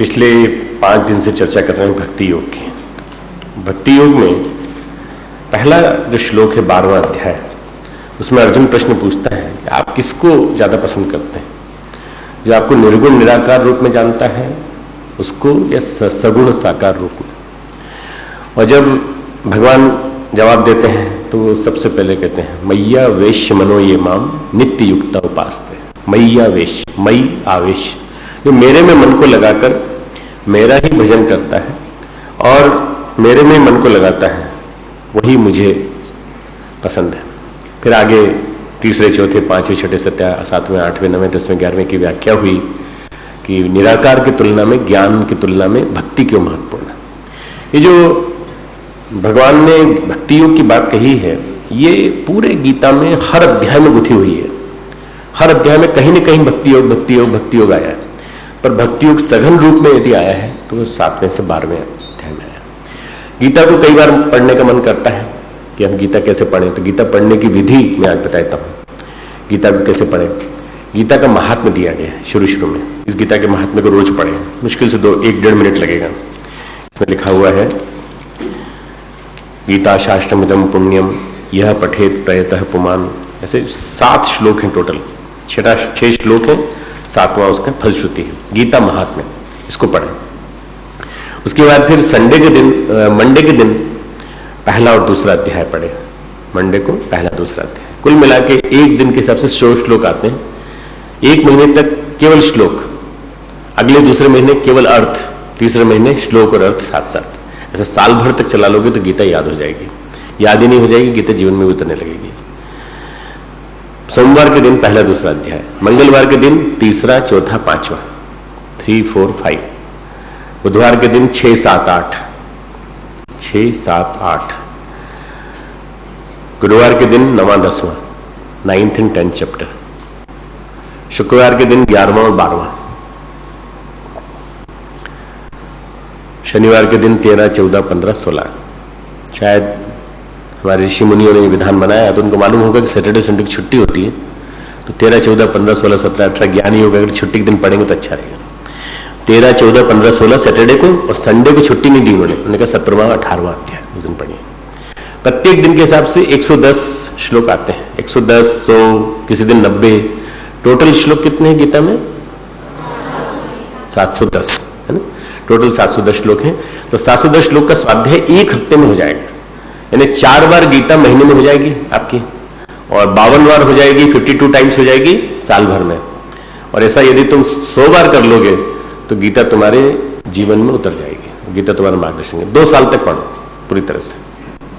पिछले 5 दिन से चर्चा कर रहे हैं भक्ति योग की। भक्ति योग में पहला जो श्लोक है 12वां अध्याय, उसमें अर्जुन प्रश्न पूछता है कि आप किसको ज़्यादा पसंद करते हैं, जो आपको निर्गुण निराकार रूप में जानता है उसको, या सगुण साकार रूप में। और जब भगवान जवाब देते हैं तो वो सबसे पहले कहते हैं मैया वेश्य मनो ये माम नित्य युक्ता उपासते। मैया वेश, मई आवेश, जो मेरे में मन को लगाकर मेरा ही भजन करता है और मेरे में मन को लगाता है वही मुझे पसंद है। फिर आगे तीसरे चौथे पांचवें छठे सत्या सातवें आठवें नवें 10वें 11वें की व्याख्या हुई कि निराकार की तुलना में, ज्ञान की तुलना में भक्ति क्यों महत्वपूर्ण है। ये जो भगवान ने भक्ति योग की बात कही है, ये पूरे गीता में हर अध्याय में गुथी हुई है। हर अध्याय में कहीं न कहीं भक्ति योग भक्ति योग भक्ति योग आया है, पर भक्ति योग सघन रूप में यदि आया है तो वो 7वें से 12वें अध्याय में आया। गीता को कई बार पढ़ने का मन करता है कि हम गीता कैसे पढ़ें, तो गीता पढ़ने की विधि मैं आज बताता हूँ। गीता को कैसे पढ़ें, गीता का महात्म्य दिया गया है शुरू में। इस गीता के महात्म्य को रोज पढ़ें, मुश्किल से 1-1.5 मिनट लगेगा। इसमें लिखा हुआ है गीता शास्त्रमिदं पुण्यम यह पठेत प्रयतः पुमान। ऐसे 7 श्लोक हैं टोटल, 6 श्लोक हैं, 7वां उसका फलश्रुति है, गीता महात्म्य। इसको पढ़ें। उसके बाद फिर मंडे के दिन पहला और दूसरा अध्याय पढ़े। मंडे को पहला दूसरा अध्याय, कुल मिला के एक दिन के हिसाब से 100 श्लोक आते हैं। 1 महीने तक केवल श्लोक, अगले दूसरे महीने केवल अर्थ, तीसरे महीने श्लोक और अर्थ साथ साथ। ऐसा साल भर तक चला लोगे तो गीता याद हो जाएगी। याद ही नहीं हो जाएगी गीता, जीवन में उतरने लगेगी। सोमवार के दिन पहला दूसरा अध्याय, मंगलवार के दिन तीसरा चौथा पांचवा, 3, 4, 5। बुधवार के दिन 6, 7, 8, 6, 7, 8। गुरुवार के दिन 9वां 10वां, 9th and 10th चैप्टर। शुक्रवार के दिन 11वां और 12वां। शनिवार के दिन 13, 14, 15, 16। शायद हमारे ऋषि मुनियों ने विधान बनाया तो उनको मालूम होगा कि सैटरडे संडे की छुट्टी होती है, तो 13, 14, 15, 16, 17, 18 ज्ञानी होगा। अगर छुट्टी के दिन पढ़ेंगे तो अच्छा रहेगा। 13, 14, 15, 16 सैटरडे को, और संडे को छुट्टी नहीं दी उन्होंने कहा 17वां 18वां अध्याय उस दिन पढ़िए। प्रत्येक दिन के हिसाब से 110 श्लोक आते हैं, 110, 100, किसी दिन 90। टोटल श्लोक कितने हैं गीता में? 710 है ना। टोटल 710 श्लोक हैं। तो 710 श्लोक का स्वाध्याय 1 हफ्ते में हो जाएगा, यानी 4 बार गीता महीने में हो जाएगी आपकी, और 52 बार हो जाएगी, 52 टाइम्स हो जाएगी साल भर में। और ऐसा यदि तुम 100 बार कर लोगे तो गीता तुम्हारे जीवन में उतर जाएगी। गीता तुम्हारा मार्गदर्शन है। 2 साल तक पढ़ो पूरी तरह से,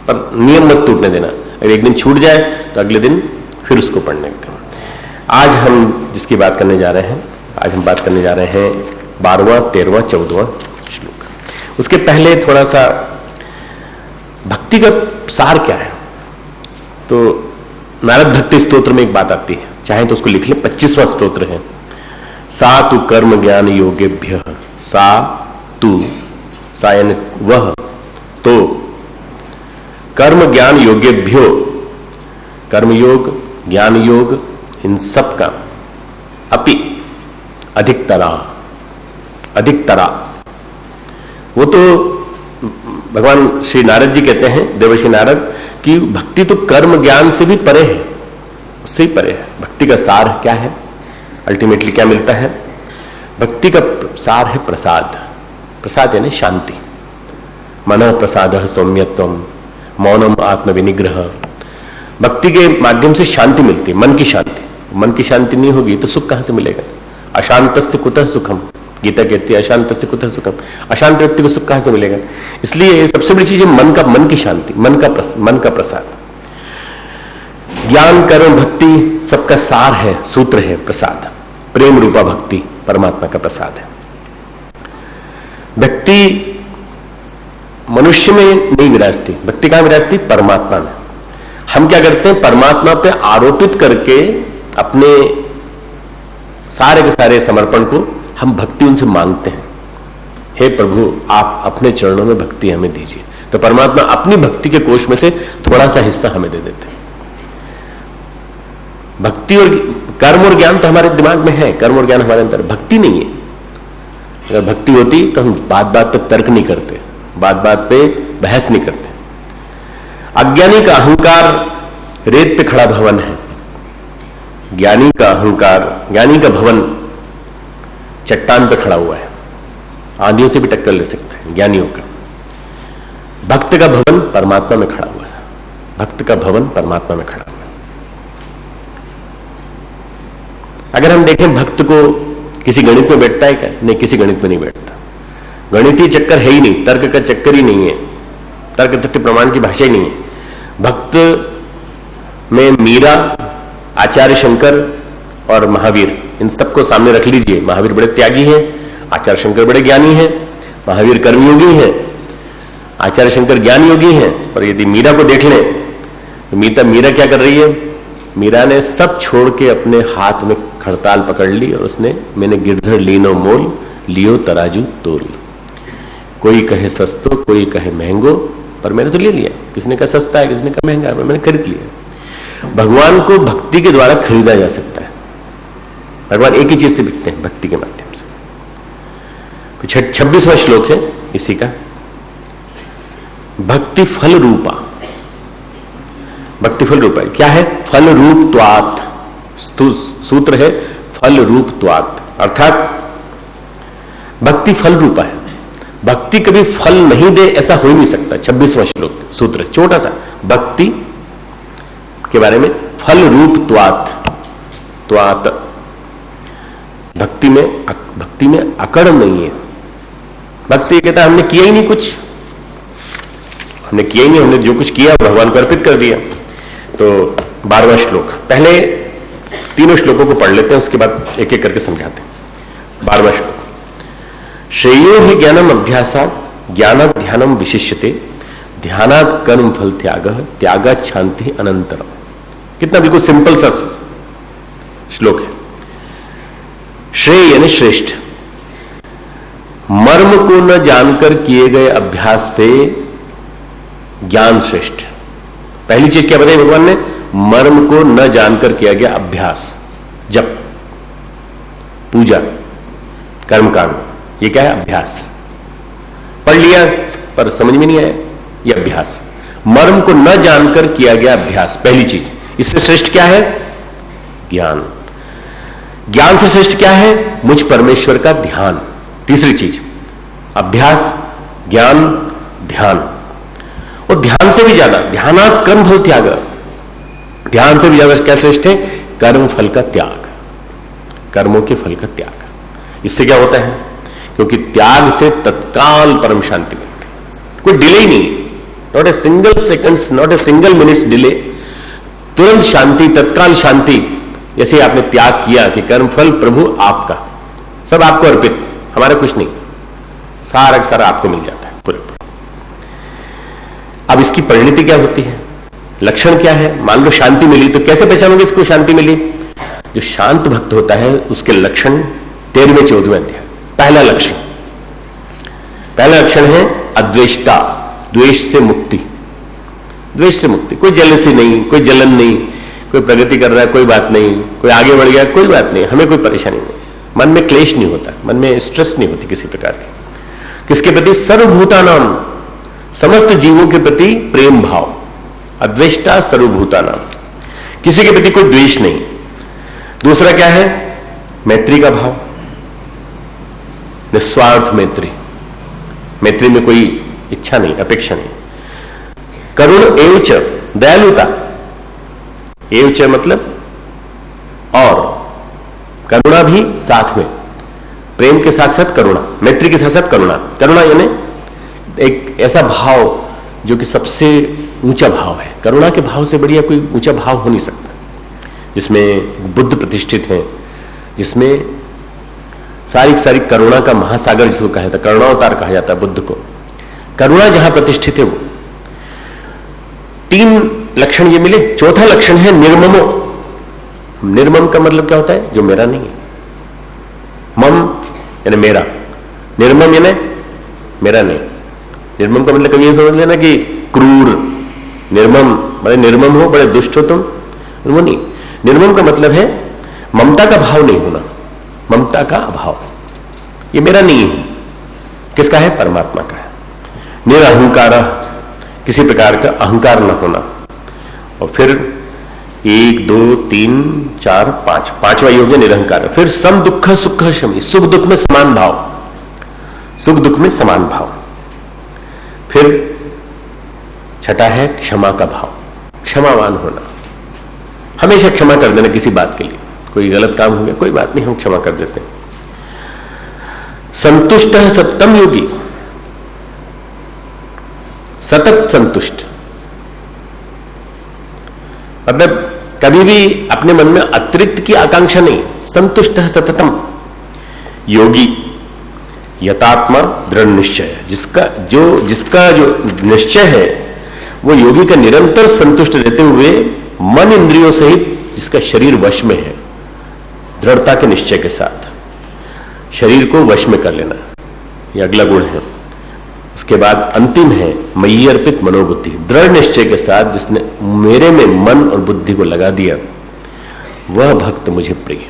पर नियम मत टूटने देना। अगर एक दिन छूट जाए तो अगले दिन फिर उसको पढ़ने का। आज हम जिसकी बात करने जा रहे हैं, आज हम बात करने जा रहे हैं 12वां, 13वां, 14वां श्लोक। उसके पहले थोड़ा सा भक्ति का सार क्या है। तो नारद भक्ति स्तोत्र में एक बात आती है, चाहे तो उसको लिख ले, 25वां स्तोत्र है। सा तु कर्म ज्ञान योगेभ्य, सा यानी वह, तो कर्म ज्ञान योगेभ्यो, कर्म योग ज्ञान योग इन सब का अपि अधिकतरा, वो तो भगवान श्री नारद जी कहते हैं, देवर्षि नारद, कि भक्ति तो कर्म ज्ञान से भी परे है, उससे ही परे है। भक्ति का सार क्या है, अल्टीमेटली क्या मिलता है? भक्ति का सार है प्रसाद। प्रसाद यानी शांति। मनः प्रसादः सौम्यत्वम मौनम आत्म विनिग्रह। भक्ति के माध्यम से शांति मिलती है, मन की शांति। मन की शांति नहीं होगी तो सुख कहां से मिलेगा? अशांतस्य कुतः सुखम, गीता कहती है अशांतस्य कुतः सुखम। अशांत व्यक्ति को सुख कहां से मिलेगा? इसलिए सबसे बड़ी चीज है मन की शांति, मन का प्रसाद। ज्ञान कर्म भक्ति सबका सार है, सूत्र है प्रसाद। प्रेम रूपा भक्ति परमात्मा का प्रसाद है। भक्ति मनुष्य में नहीं विराजती, भक्ति कहां विराजती? परमात्मा में। हम क्या करते हैं? परमात्मा पे आरोपित करके अपने सारे के सारे समर्पण को हम भक्ति उनसे मांगते हैं। हे प्रभु, आप अपने चरणों में भक्ति हमें दीजिए। तो परमात्मा अपनी भक्ति के कोष में से थोड़ा सा हिस्सा हमें दे देते हैं। भक्ति और कर्म और ज्ञान तो हमारे दिमाग में है, कर्म और ज्ञान हमारे अंदर, भक्ति नहीं है। अगर भक्ति होती तो हम बात बात पे तर्क नहीं करते, बात बात पे बहस नहीं करते। अज्ञानी का अहंकार रेत पे खड़ा भवन है, ज्ञानी का अहंकार, ज्ञानी का भवन चट्टान पे खड़ा हुआ है, आंधियों से भी टक्कर ले सकता है ज्ञानियों का। भक्त का भवन परमात्मा में खड़ा हुआ है, भक्त का भवन परमात्मा में खड़ा हुआ है। अगर हम देखें भक्त को किसी गणित में बैठता है क्या? नहीं, किसी गणित में नहीं बैठता। गणितीय चक्कर है ही नहीं, तर्क का चक्कर ही नहीं है, तर्क तथ्य प्रमाण की भाषा ही नहीं है। भक्त में मीरा, आचार्य शंकर और महावीर, इन सबको सामने रख लीजिए। महावीर बड़े त्यागी हैं, आचार्य शंकर बड़े ज्ञानी हैं, महावीर कर्मयोगी हैं, आचार्य शंकर ज्ञान योगी हैं। और यदि मीरा को देख लें तो मीरा क्या कर रही है? मीरा ने सब छोड़ के अपने हाथ में खड़ताल पकड़ ली और उसने मैंने गिरधर लीनो मोल लियो तराजू तोल। कोई कहे सस्तो, कोई कहे महंगो, पर मैंने तो ले लिया। किसी ने कहा सस्ता है, किसी ने कहा महंगा है, पर मैंने खरीद लिया। भगवान को भक्ति के द्वारा खरीदा जा सकता है। भगवान एक ही चीज से बिकते हैं, भक्ति के माध्यम से। 26वां श्लोक है इसी का, भक्ति फल रूपा। भक्ति फल रूपा क्या है? फल रूप त्वात्, सूत्र है फल रूप त्वात्, अर्थात भक्ति फल रूपा है। भक्ति कभी फल नहीं दे ऐसा हो ही नहीं सकता। 26वां श्लोक सूत्र छोटा सा, भक्ति के बारे में, फल रूप त्वात्, त्वात् भक्ति में अकड़ नहीं है। भक्ति कहता है हमने किया ही नहीं कुछ, हमने किया ही नहीं, हमने जो कुछ किया भगवान को अर्पित कर दिया। तो 12वां श्लोक, पहले तीनों श्लोकों को पढ़ लेते हैं, उसके बाद एक एक करके समझाते हैं। 12वां श्लोक, श्रेयो ही ज्ञानम अभ्यासात् ज्ञानात् ध्यानम विशिष्यते ध्यानात् कर्म फल त्यागः त्यागात् शांति अनंतरम। कितना बिल्कुल सिंपल सा श्लोक है। श्रेय यानी श्रेष्ठ, मर्म को न जानकर किए गए अभ्यास से ज्ञान श्रेष्ठ। पहली चीज क्या बताई भगवान ने? मर्म को न जानकर किया गया अभ्यास, जप, पूजा, कर्मकांड, ये क्या है? अभ्यास। पढ़ लिया पर समझ में नहीं आया, ये अभ्यास। मर्म को न जानकर किया गया अभ्यास, पहली चीज। इससे श्रेष्ठ क्या है? ज्ञान। ज्ञान से श्रेष्ठ क्या है? मुझ परमेश्वर का ध्यान। तीसरी चीज, अभ्यास, ज्ञान, ध्यान। और ध्यान से भी ज्यादा, ध्यानात् कर्म फल त्याग, ध्यान से भी ज्यादा क्या श्रेष्ठ है? कर्म फल का त्याग, कर्मों के फल का त्याग। इससे क्या होता है? क्योंकि त्याग से तत्काल परम शांति मिलती है, कोई डिले ही नहीं, not a single seconds, not a single minutes delay, तुरंत शांति, तत्काल शांति। जैसे आपने त्याग किया कि कर्म फल प्रभु आपका, सब आपको अर्पित, हमारा कुछ नहीं, सारा का सारा आपको मिल जाता है पूरे। अब इसकी परिणति क्या होती है? लक्षण क्या है? मान लो शांति मिली, तो कैसे पहचानोगे इसको शांति मिली? जो शांत भक्त होता है उसके लक्षण 13वें 14वें अध्याय। पहला लक्षण है अद्वेष्टा, द्वेष से मुक्ति। द्वेष से मुक्ति, कोई जेलसी नहीं, कोई जलन नहीं, कोई प्रगति कर रहा है कोई बात नहीं, कोई आगे बढ़ गया कोई बात नहीं, हमें कोई परेशानी नहीं, मन में क्लेश नहीं होता, मन में स्ट्रेस नहीं होती किसी प्रकार की। किसके प्रति? सर्वभूतानाम, समस्त जीवों के प्रति प्रेम भाव, अद्वेष्टा सर्वभूतानाम, किसी के प्रति कोई द्वेष नहीं। दूसरा क्या है? मैत्री का भाव, निस्वार्थ मैत्री, मैत्री में कोई इच्छा नहीं, अपेक्षा नहीं। करुण एवच, दयालुता, एवच मतलब और, करुणा भी साथ में, प्रेम के साथ साथ करुणा, मैत्री के साथ साथ करुणा। करुणा यानी एक ऐसा भाव जो कि सबसे ऊंचा भाव है। करुणा के भाव से बढ़िया कोई ऊंचा भाव हो नहीं सकता, जिसमें बुद्ध प्रतिष्ठित हैं, जिसमें सारी करुणा का महासागर जिसको कहा जाता है, करुणावतार कहा जाता है बुद्ध को। करुणा जहां प्रतिष्ठित है वो। 3 लक्षण ये मिले। चौथा लक्षण है निर्ममो। निर्मम का मतलब क्या होता है? जो मेरा नहीं है। मम यानी मेरा, निर्मम यानी मेरा नहीं। निर्मम का मतलब कभी ये समझ लेना कि क्रूर, निर्मम बड़े निर्मम हो, बड़े दुष्ट हो तुम, वो नहीं। निर्मम का मतलब है ममता का भाव नहीं होना, ममता का अभाव। ये मेरा नहीं है, किसका है? परमात्मा का है। निरअहंकार, किसी प्रकार का अहंकार न होना। और फिर 1 2 3 4 5, पांचवा योग है निरअहकार। फिर सम दुख सुख शमी, सुख दुख में समान भाव, सुख दुख में समान भाव। फिर छठा है क्षमा का भाव, क्षमावान होना, हमेशा क्षमा कर देना किसी बात के लिए। कोई गलत काम हो गया, कोई बात नहीं, हम क्षमा कर देते हैं। संतुष्ट है सततम योगी, सतत संतुष्ट, मतलब कभी भी अपने मन में अतिरिक्त की आकांक्षा नहीं। संतुष्ट है सततम योगी, यतात्मा दृढ़ निश्चय, जिसका जो निश्चय है वो योगी का निरंतर संतुष्ट रहते हुए मन इंद्रियों सहित जिसका शरीर वश में है, दृढ़ता के निश्चय के साथ शरीर को वश में कर लेना, यह अगला गुण है। उसके बाद अंतिम है मयि अर्पित मनोबुद्धि, दृढ़ निश्चय के साथ जिसने मेरे में मन और बुद्धि को लगा दिया, वह भक्त मुझे प्रिय।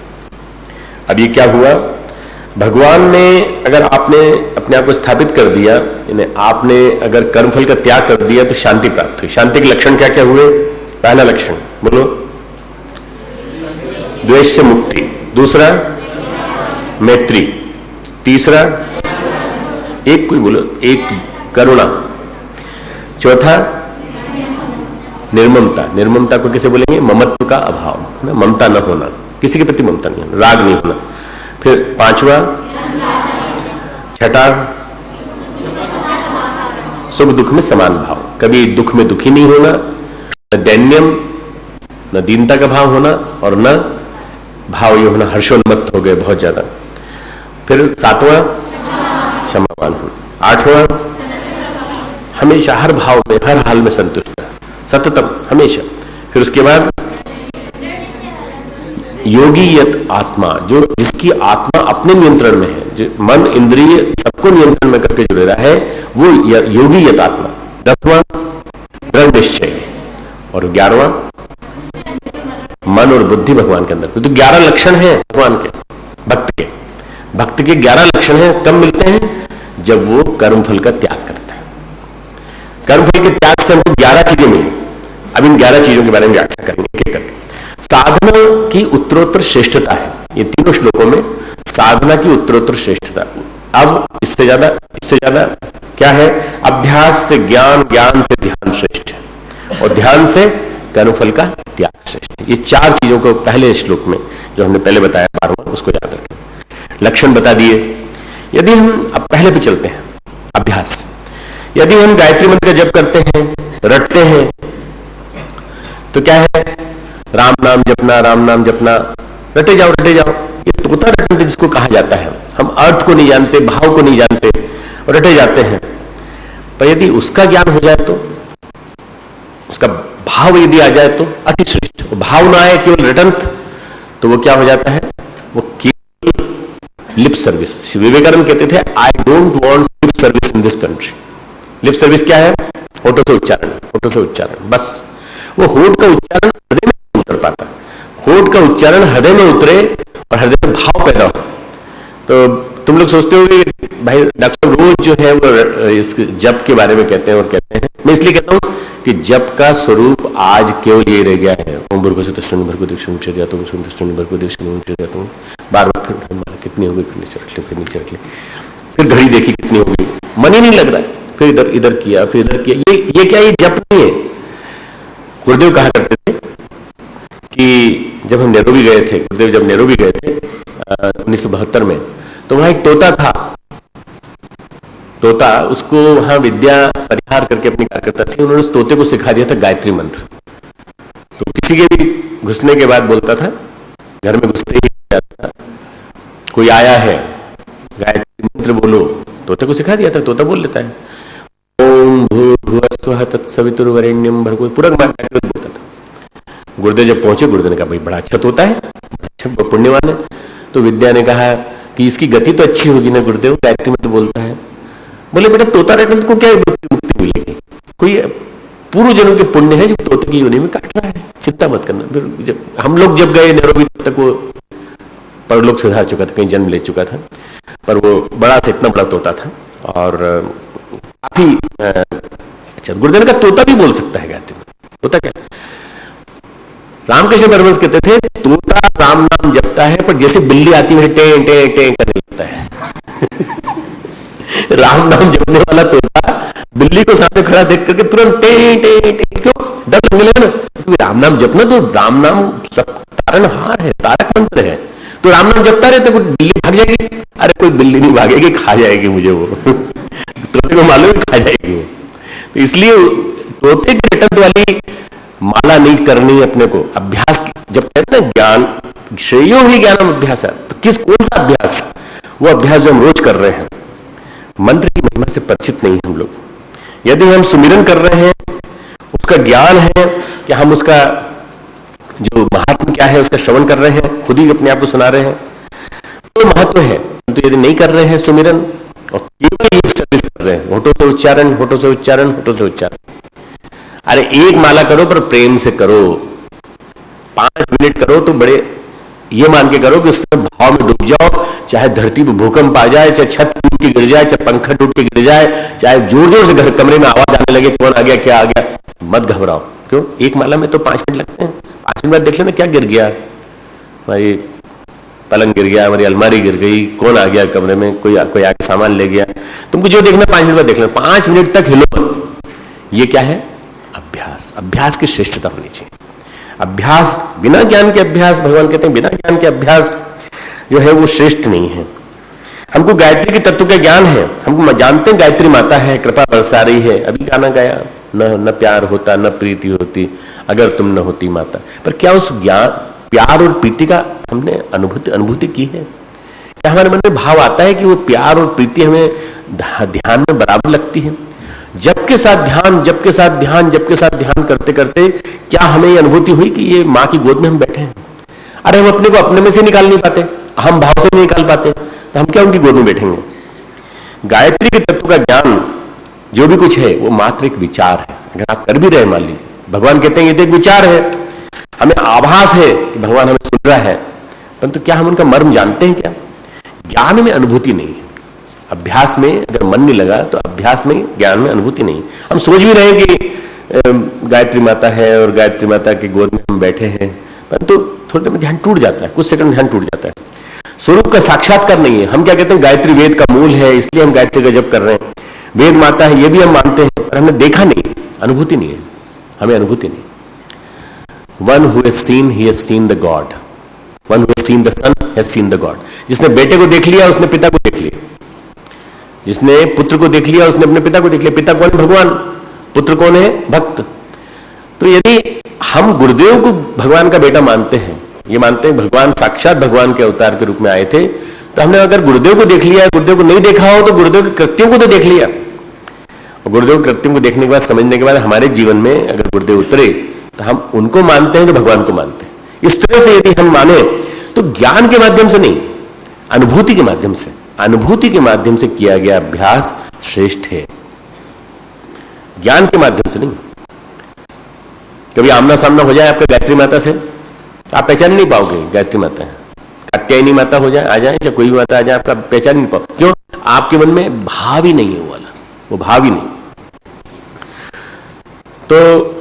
अब ये क्या हुआ? भगवान ने अगर आपने अपने आप को स्थापित कर दिया, यानी आपने अगर कर्मफल का त्याग कर दिया तो शांति प्राप्त हुई। शांति के लक्षण क्या क्या हुए? पहला लक्षण बोलो, द्वेष से मुक्ति। दूसरा मैत्री। तीसरा एक कोई बोलो, एक करुणा। चौथा निर्ममता। निर्ममता को कैसे बोलेंगे? ममत्व का अभाव, ना, ममता न होना, किसी के प्रति ममता नहीं होना, राग नहीं होना। फिर पांचवा, छठा सुख दुख में समान भाव, कभी दुख में दुखी नहीं होना, न दैन्यम न दीनता का भाव होना, और न भाव ये होना हर्षोन्मत्त हो गए बहुत ज्यादा। फिर सातवां क्षमावान होना। आठवां हमेशा हर भाव में हर हाल में संतुष्ट, सततम हमेशा। फिर उसके बाद योगी यत आत्मा, जो जिसकी आत्मा अपने नियंत्रण में है, जो मन इंद्रिय सबको नियंत्रण में करके जुड़े रहा है, वो योगी यत आत्मा। 10वां दृढ़ निश्चय, और 11वां मन और बुद्धि भगवान के अंदर। तो 11 लक्षण हैं भगवान के, भक्त के 11 लक्षण हैं। कब मिलते हैं? जब वो कर्मफल का त्याग करता है। कर्मफल के त्याग से हमको 11 चीजें मिली। अब इन 11 चीजों के बारे में व्याख्या करेंगे एक एक करके। साधना की उत्तरोत्तर श्रेष्ठता है, ये तीनों श्लोकों में साधना की उत्तरोत्तर श्रेष्ठता। अब इससे ज्यादा क्या है? अभ्यास से ज्ञान, ज्ञान से ध्यान श्रेष्ठ है, और ध्यान से कर्मफल का त्याग श्रेष्ठ है। ये 4 चीजों को पहले श्लोक में जो हमने पहले बताया 12वां, उसको याद रखें। लक्षण बता दिए। यदि हम अब पहले भी चलते हैं, अभ्यास। यदि हम गायत्री मंत्र का जप करते हैं, रटते हैं, तो क्या है? राम नाम जपना, राम नाम जपना, रटे जाओ रटे जाओ। ये तोता रटने जिसको कहा जाता है। हम अर्थ को नहीं जानते, भाव को नहीं जानते, और रटे जाते हैं। पर यदि उसका ज्ञान हो जाए तो, उसका भाव यदि आ जाए तो अति श्रेष्ठ। भाव ना आए, केवल रटंत, तो वो क्या हो जाता है? वो केवल लिप सर्विस। विवेकानंद कहते थे, I don't want lip service in this country. Lip service क्या है? होठों से उच्चारण, होठों से उच्चारण, बस। वो होठ का उच्चारण हृदय में नहीं उतर पाता। होठ का उच्चारण हृदय में उतरे और हृदय में भाव पैदा हो। तो तुम लोग सोचते हो कि भाई डॉक्टर रोज जो है वो इस जप के बारे में कहते हैं और कहते हैं। मैं इसलिए कहता हूं कि जप का स्वरूप आज केवल ये रह गया है, ओम भूर्भुवः स्वः तत्सवितुर्वरेण्यं भर्गो देवस्य धीमहि। बार बार फिर कितनी हो गई, फिर नीचे रख ली, फिर घड़ी देखी कितनी हो गई, मन ही नहीं लग रहा है। फिर इधर इधर किया, फिर इधर किया। ये क्या? ये जप नहीं है। गुरुदेव कहा करते थे कि जब हम नैरोबी गए थे, गुरुदेव जब नैरोबी गए थे 1972 में, तो वहां एक तोता था। तोता, उसको वहां विद्या परिहार करके अपनी कार्यकर्ता थी, उन्होंने उस तोते को सिखा दिया था गायत्री मंत्र। तो किसी के भी घुसने के बाद बोलता था, घर में घुसते ही था, कोई आया है, गायत्री मंत्र बोलो। तोते को सिखा दिया था, तोता बोल लेता है, ओम भूर्भुवः स्वः तत्सवितुर्वरेण्यं भर्गो, पूरा बोलता था। गुरुदेव जब पहुंचे, गुरुदेव ने कहा, भाई बड़ा अच्छा तोता है, अच्छा पुण्यवान है। तो विद्या ने कहा कि इसकी गति तो अच्छी होगी ना गुरुदेव, गायत्री मंत्र बोलता है। बोले बेटा तोता रहने को क्या मुक्ति मिलेगी? कोई पूर्व जन्म के पुण्य है जो तोते की योनि में काट रहा है, चिंता मत करना। फिर जब हम लोग जब गए नैरोबी तक वो परलोक सुधार चुका था, कहीं जन्म ले चुका था। पर वो बड़ा से इतना बड़ा तोता था और काफी अच्छा, गुरुदेव का तोता भी बोल सकता है गायत्री में। तोता क्या, रामकृष्ण परमहंस कहते थे तोता राम नाम जपता है पर जैसे बिल्ली आती है टे टे टे करने लगता है। राम नाम जपने वाला तोता बिल्ली को सामने खड़ा देख करके तुरंत टे टे टे, क्यों, डर लगने लगा ना, क्योंकि राम नाम जपना तो राम नाम सब तारनहार है, तारक मंत्र है, तो राम नाम जपता रहे तो कोई बिल्ली भाग जाएगी, अरे कोई बिल्ली नहीं भागेगी, खा जाएगी मुझे वो। तोते को मालूम है खा जाएगी वो, तो इसलिए तोते की रटत वाली माला नहीं करनी अपने को। अभ्यास जब कहते हैं ज्ञान श्रेयो ही ज्ञानम अभ्यास है, तो कौन सा अभ्यास, वो अभ्यास जो हम रोज कर रहे हैं। मंत्र की महिमा से परिचित नहीं हम लोग। यदि हम सुमिरन कर रहे हैं, उसका ज्ञान है कि हम उसका जो महात्मा क्या है उसका श्रवण कर रहे हैं, खुद ही अपने आप को सुना रहे हैं, तो महत्व है। तो यदि नहीं कर रहे हैं सुमिरन और केवल लिप सर्विस कर रहे हैं, होठों से उच्चारण, होठों से उच्चारण, होठों से उच्चारण, अरे एक माला करो पर प्रेम से करो, 5 मिनट करो तो बड़े ये मान के करो कि उससे भाव में डूब जाओ, चाहे धरती पर भूकंप आ जाए, चाहे छत टूट के गिर जाए, चाहे पंखा टूट के गिर जाए, चाहे जोर जोर से घर कमरे में आवाज आने लगे कौन आ गया क्या आ गया, मत घबराओ। क्यों, एक माला में तो 5 मिनट लगते हैं, 5 मिनट बाद देख लेना क्या गिर गया, हमारी पलंग गिर गया, हमारी अलमारी गिर गई, कौन आ गया कमरे में, कोई आके सामान ले गया, तुमको जो देखना 5 मिनट बाद देख लेना, 5 मिनट तक हिलो मत। ये क्या है, अभ्यास। अभ्यास की श्रेष्ठता होनी चाहिए। अभ्यास, बिना ज्ञान के अभ्यास, भगवान कहते हैं बिना ज्ञान के अभ्यास जो है वो श्रेष्ठ नहीं है। हमको गायत्री के तत्व का ज्ञान है, हमको जानते हैं गायत्री माता है, कृपा बरसा रही है, अभी गाना गाया, न प्यार होता न प्रीति होती अगर तुम न होती माता, पर क्या उस ज्ञान प्यार और प्रीति का हमने अनुभूति की है? क्या हमारे मन में भाव आता है कि वो प्यार और प्रीति हमें ध्यान में बराबर लगती है? जब के साथ ध्यान, जब के साथ ध्यान, जब के साथ ध्यान करते करते क्या हमें ये अनुभूति हुई कि ये माँ की गोद में हम बैठे हैं? अरे हम अपने को अपने में से निकाल नहीं पाते, हम भाव से नहीं निकाल पाते, तो हम क्या उनकी गोद में बैठेंगे? गायत्री के तत्व का ज्ञान जो भी कुछ है वो मात्र एक विचार है। अगर आप कर भी रहे, मान लीजिए भगवान कहते हैं ये तो एक विचार है, हमें आभास है कि भगवान हमें सुन रहा है, परंतु क्या हम उनका मर्म जानते हैं? क्या ज्ञान में अनुभूति नहीं है। अभ्यास में अगर मन नहीं लगा तो अभ्यास में, ज्ञान में अनुभूति नहीं। हम सोच भी रहे हैं कि गायत्री माता है और गायत्री माता की गोद में हम बैठे हैं, परंतु थोड़ी देर में ध्यान टूट जाता है, कुछ सेकंड में ध्यान टूट जाता है, स्वरूप का साक्षात्कार नहीं है। हम क्या कहते हैं गायत्री वेद का मूल है इसलिए हम गायत्री का जप कर रहे हैं, वेद माता है ये भी हम मानते हैं, पर हमने देखा नहीं, अनुभूति नहीं है, हमें अनुभूति नहीं। One who has seen, he has seen the God. One who has seen the son has seen the God. जिसने बेटे को देख लिया उसने पिता को देख लिया, जिसने पुत्र को देख लिया उसने अपने पिता को देख लिया। पिता कौन है? भगवान। पुत्र कौन है? भक्त। तो यदि हम गुरुदेव को भगवान का बेटा मानते हैं, ये मानते हैं भगवान साक्षात भगवान के अवतार के रूप में आए थे, तो हमने अगर गुरुदेव को देख लिया, गुरुदेव को नहीं देखा हो तो गुरुदेव के कृत्यों को तो देख लिया, और गुरुदेव के कृत्यों को देखने के बाद, समझने के बाद हमारे जीवन में अगर गुरुदेव उतरे तो हम उनको मानते हैं तो भगवान को मानते हैं। इस तरह से यदि हम माने तो ज्ञान के माध्यम से नहीं, अनुभूति के माध्यम से, अनुभूति के माध्यम से किया गया अभ्यास श्रेष्ठ है, ज्ञान के माध्यम से नहीं। कभी आमना सामना हो जाए आपका गायत्री माता से, आप पहचान नहीं पाओगे गायत्री माता है। कात्यायनी माता हो जाए, आ जाए, या कोई भी माता आ जाए, आपका पहचान नहीं पाओ। क्यों? आपके मन में भाव ही नहीं है, वो वाला, वो भाव ही नहीं। तो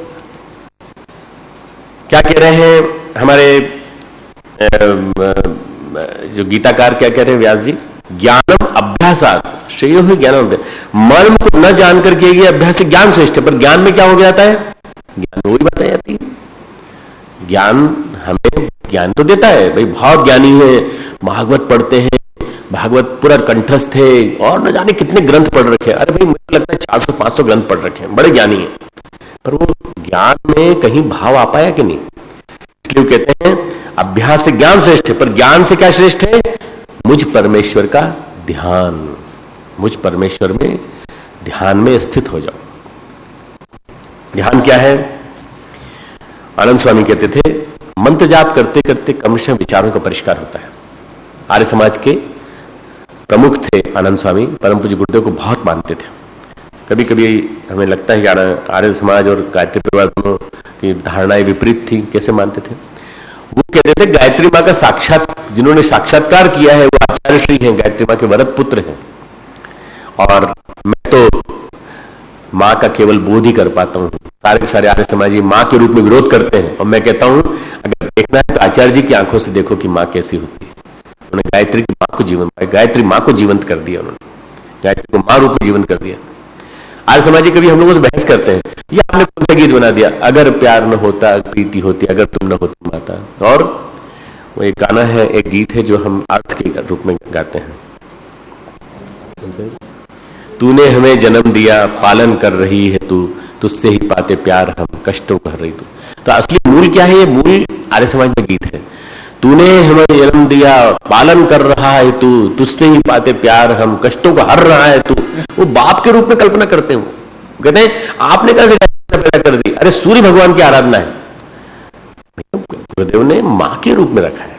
क्या कह रहे हैं हमारे जो गीताकार, क्या कह रहे हैं व्यास जी? ज्ञानम अभ्यासात श्रेयो ही ज्ञानम। मर्म को न जानकर किए गए अभ्यास से ज्ञान श्रेष्ठ है, पर ज्ञान में क्या हो जाता है? ज्ञान में वही बात आ जाती है। ज्ञान हमें ज्ञान तो देता है, भाई बहुत ज्ञानी है, भागवत पढ़ते हैं, भागवत पूरा कंठस्थ है और न जाने कितने ग्रंथ पढ़ रखे हैं। अरे भाई मुझे लगता है 400-500 ग्रंथ पढ़ रखे हैं, बड़े ज्ञानी हैं, पर वो ज्ञान में कहीं भाव आ पाया कि नहीं? इसलिए वो कहते हैं अभ्यास से ज्ञान श्रेष्ठ है, पर ज्ञान से क्या श्रेष्ठ है? मुझ परमेश्वर का ध्यान, मुझ परमेश्वर में ध्यान में स्थित हो जाओ। ध्यान क्या है? आनंद स्वामी कहते थे मंत्र जाप करते करते क्रमशः विचारों का परिष्कार होता है। आर्य समाज के प्रमुख थे आनंद स्वामी, परम पूज्य गुरुदेव को बहुत मानते थे। कभी कभी हमें लगता है कि आर्य समाज और गायत्री परिवार दोनों की धारणाएं विपरीत थी, कैसे मानते थे। वो कहते थे गायत्री माँ का साक्षात जिन्होंने साक्षात्कार किया है वो आचार्य श्री हैं, गायत्री माँ के वरद पुत्र हैं। और मैं तो माँ का केवल बोध ही कर पाता हूँ। सारे के सारे आर्य समाजी माँ के रूप में विरोध करते हैं, और मैं कहता हूँ अगर देखना है तो आचार्य जी की आंखों से देखो कि माँ कैसी होती है। उन्होंने गायत्री की माँ को गायत्री माँ को जीवंत कर दिया, उन्होंने गायत्री को माँ रूप में जीवंत कर दिया। आर्य समाजी कभी हम लोगों से बहस करते हैं, ये आपने कौन सा गीत बना दिया, अगर प्यार न होता प्रीति होती, अगर तुम न होती माता। और वो एक गाना है, एक गीत है जो हम अर्थ के रूप में गाते हैं, तूने हमें जन्म दिया पालन कर रही है तू, तुझसे ही पाते प्यार हम कष्टों कर रही तू। तो असली मूल क्या है? ये मूल आर्य समाज का गीत है। तूने हमें जन्म दिया पालन कर रहा है तू, तुझसे ही पाते प्यार हम कष्टों को हर रहा है तू। वो बाप के रूप में कल्पना करते हैं, वो कहते हैं आपने कैसे पैदा कर दी? अरे सूर्य भगवान की आराधना है। गुरुदेव ने मां के रूप में रखा है,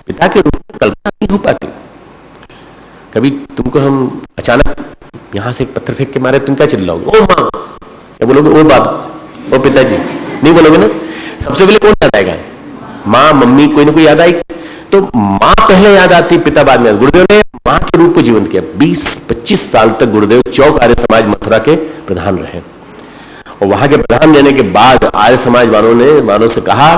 पिता के रूप में कल्पना नहीं हो पाती। कभी तुमको हम अचानक यहां से एक पत्थर फेंक के मारे, तुम क्या चिल्लाओगे? ओ मां, क्या बोलोगे? ओ बाप, ओ पिताजी, नहीं बोलोगे ना। सबसे पहले कौन याद आएगा? माँ, मम्मी, कोई ना कोई याद आएगी। तो माँ पहले याद आती, पिता बाद में। गुरुदेव ने माँ के रूप को जीवंत किया। 20-25 साल तक गुरुदेव चौक आर्य समाज मथुरा के प्रधान रहे, और वहां के प्रधान रहने के बाद आर्य समाज वालों से कहा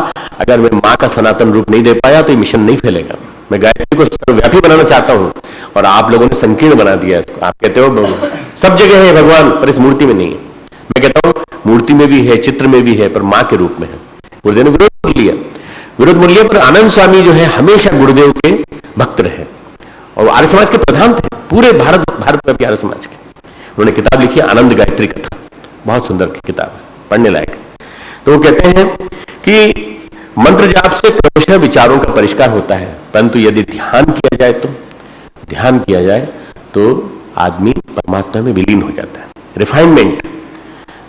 अगर मैं माँ का सनातन रूप नहीं दे पाया तो ये मिशन नहीं फैलेगा। मैं गायत्री को सर्वव्यापी बनाना चाहता हूं, और आप लोगों ने संकीर्ण बना दिया इसको। आप कहते हो सब जगह है भगवान, पर इस मूर्ति में नहीं है। मैं कहता हूं मूर्ति में भी है, चित्र में भी है, पर माँ के रूप में है। गुरुदेव ने विरोध मूल्य पर आनंद स्वामी जो है हमेशा गुरुदेव के भक्त रहे, और आर्य समाज के प्रधान थे पूरे भारत में आर्य समाज के। उन्होंने किताब लिखी आनंद गायत्री कथा, बहुत सुंदर किताब है, पढ़ने लायक। तो वो कहते हैं कि मंत्र जाप से क्रमशः विचारों का परिष्कार होता है, परंतु यदि ध्यान किया जाए तो आदमी परमात्मा में विलीन हो जाता है। रिफाइनमेंट,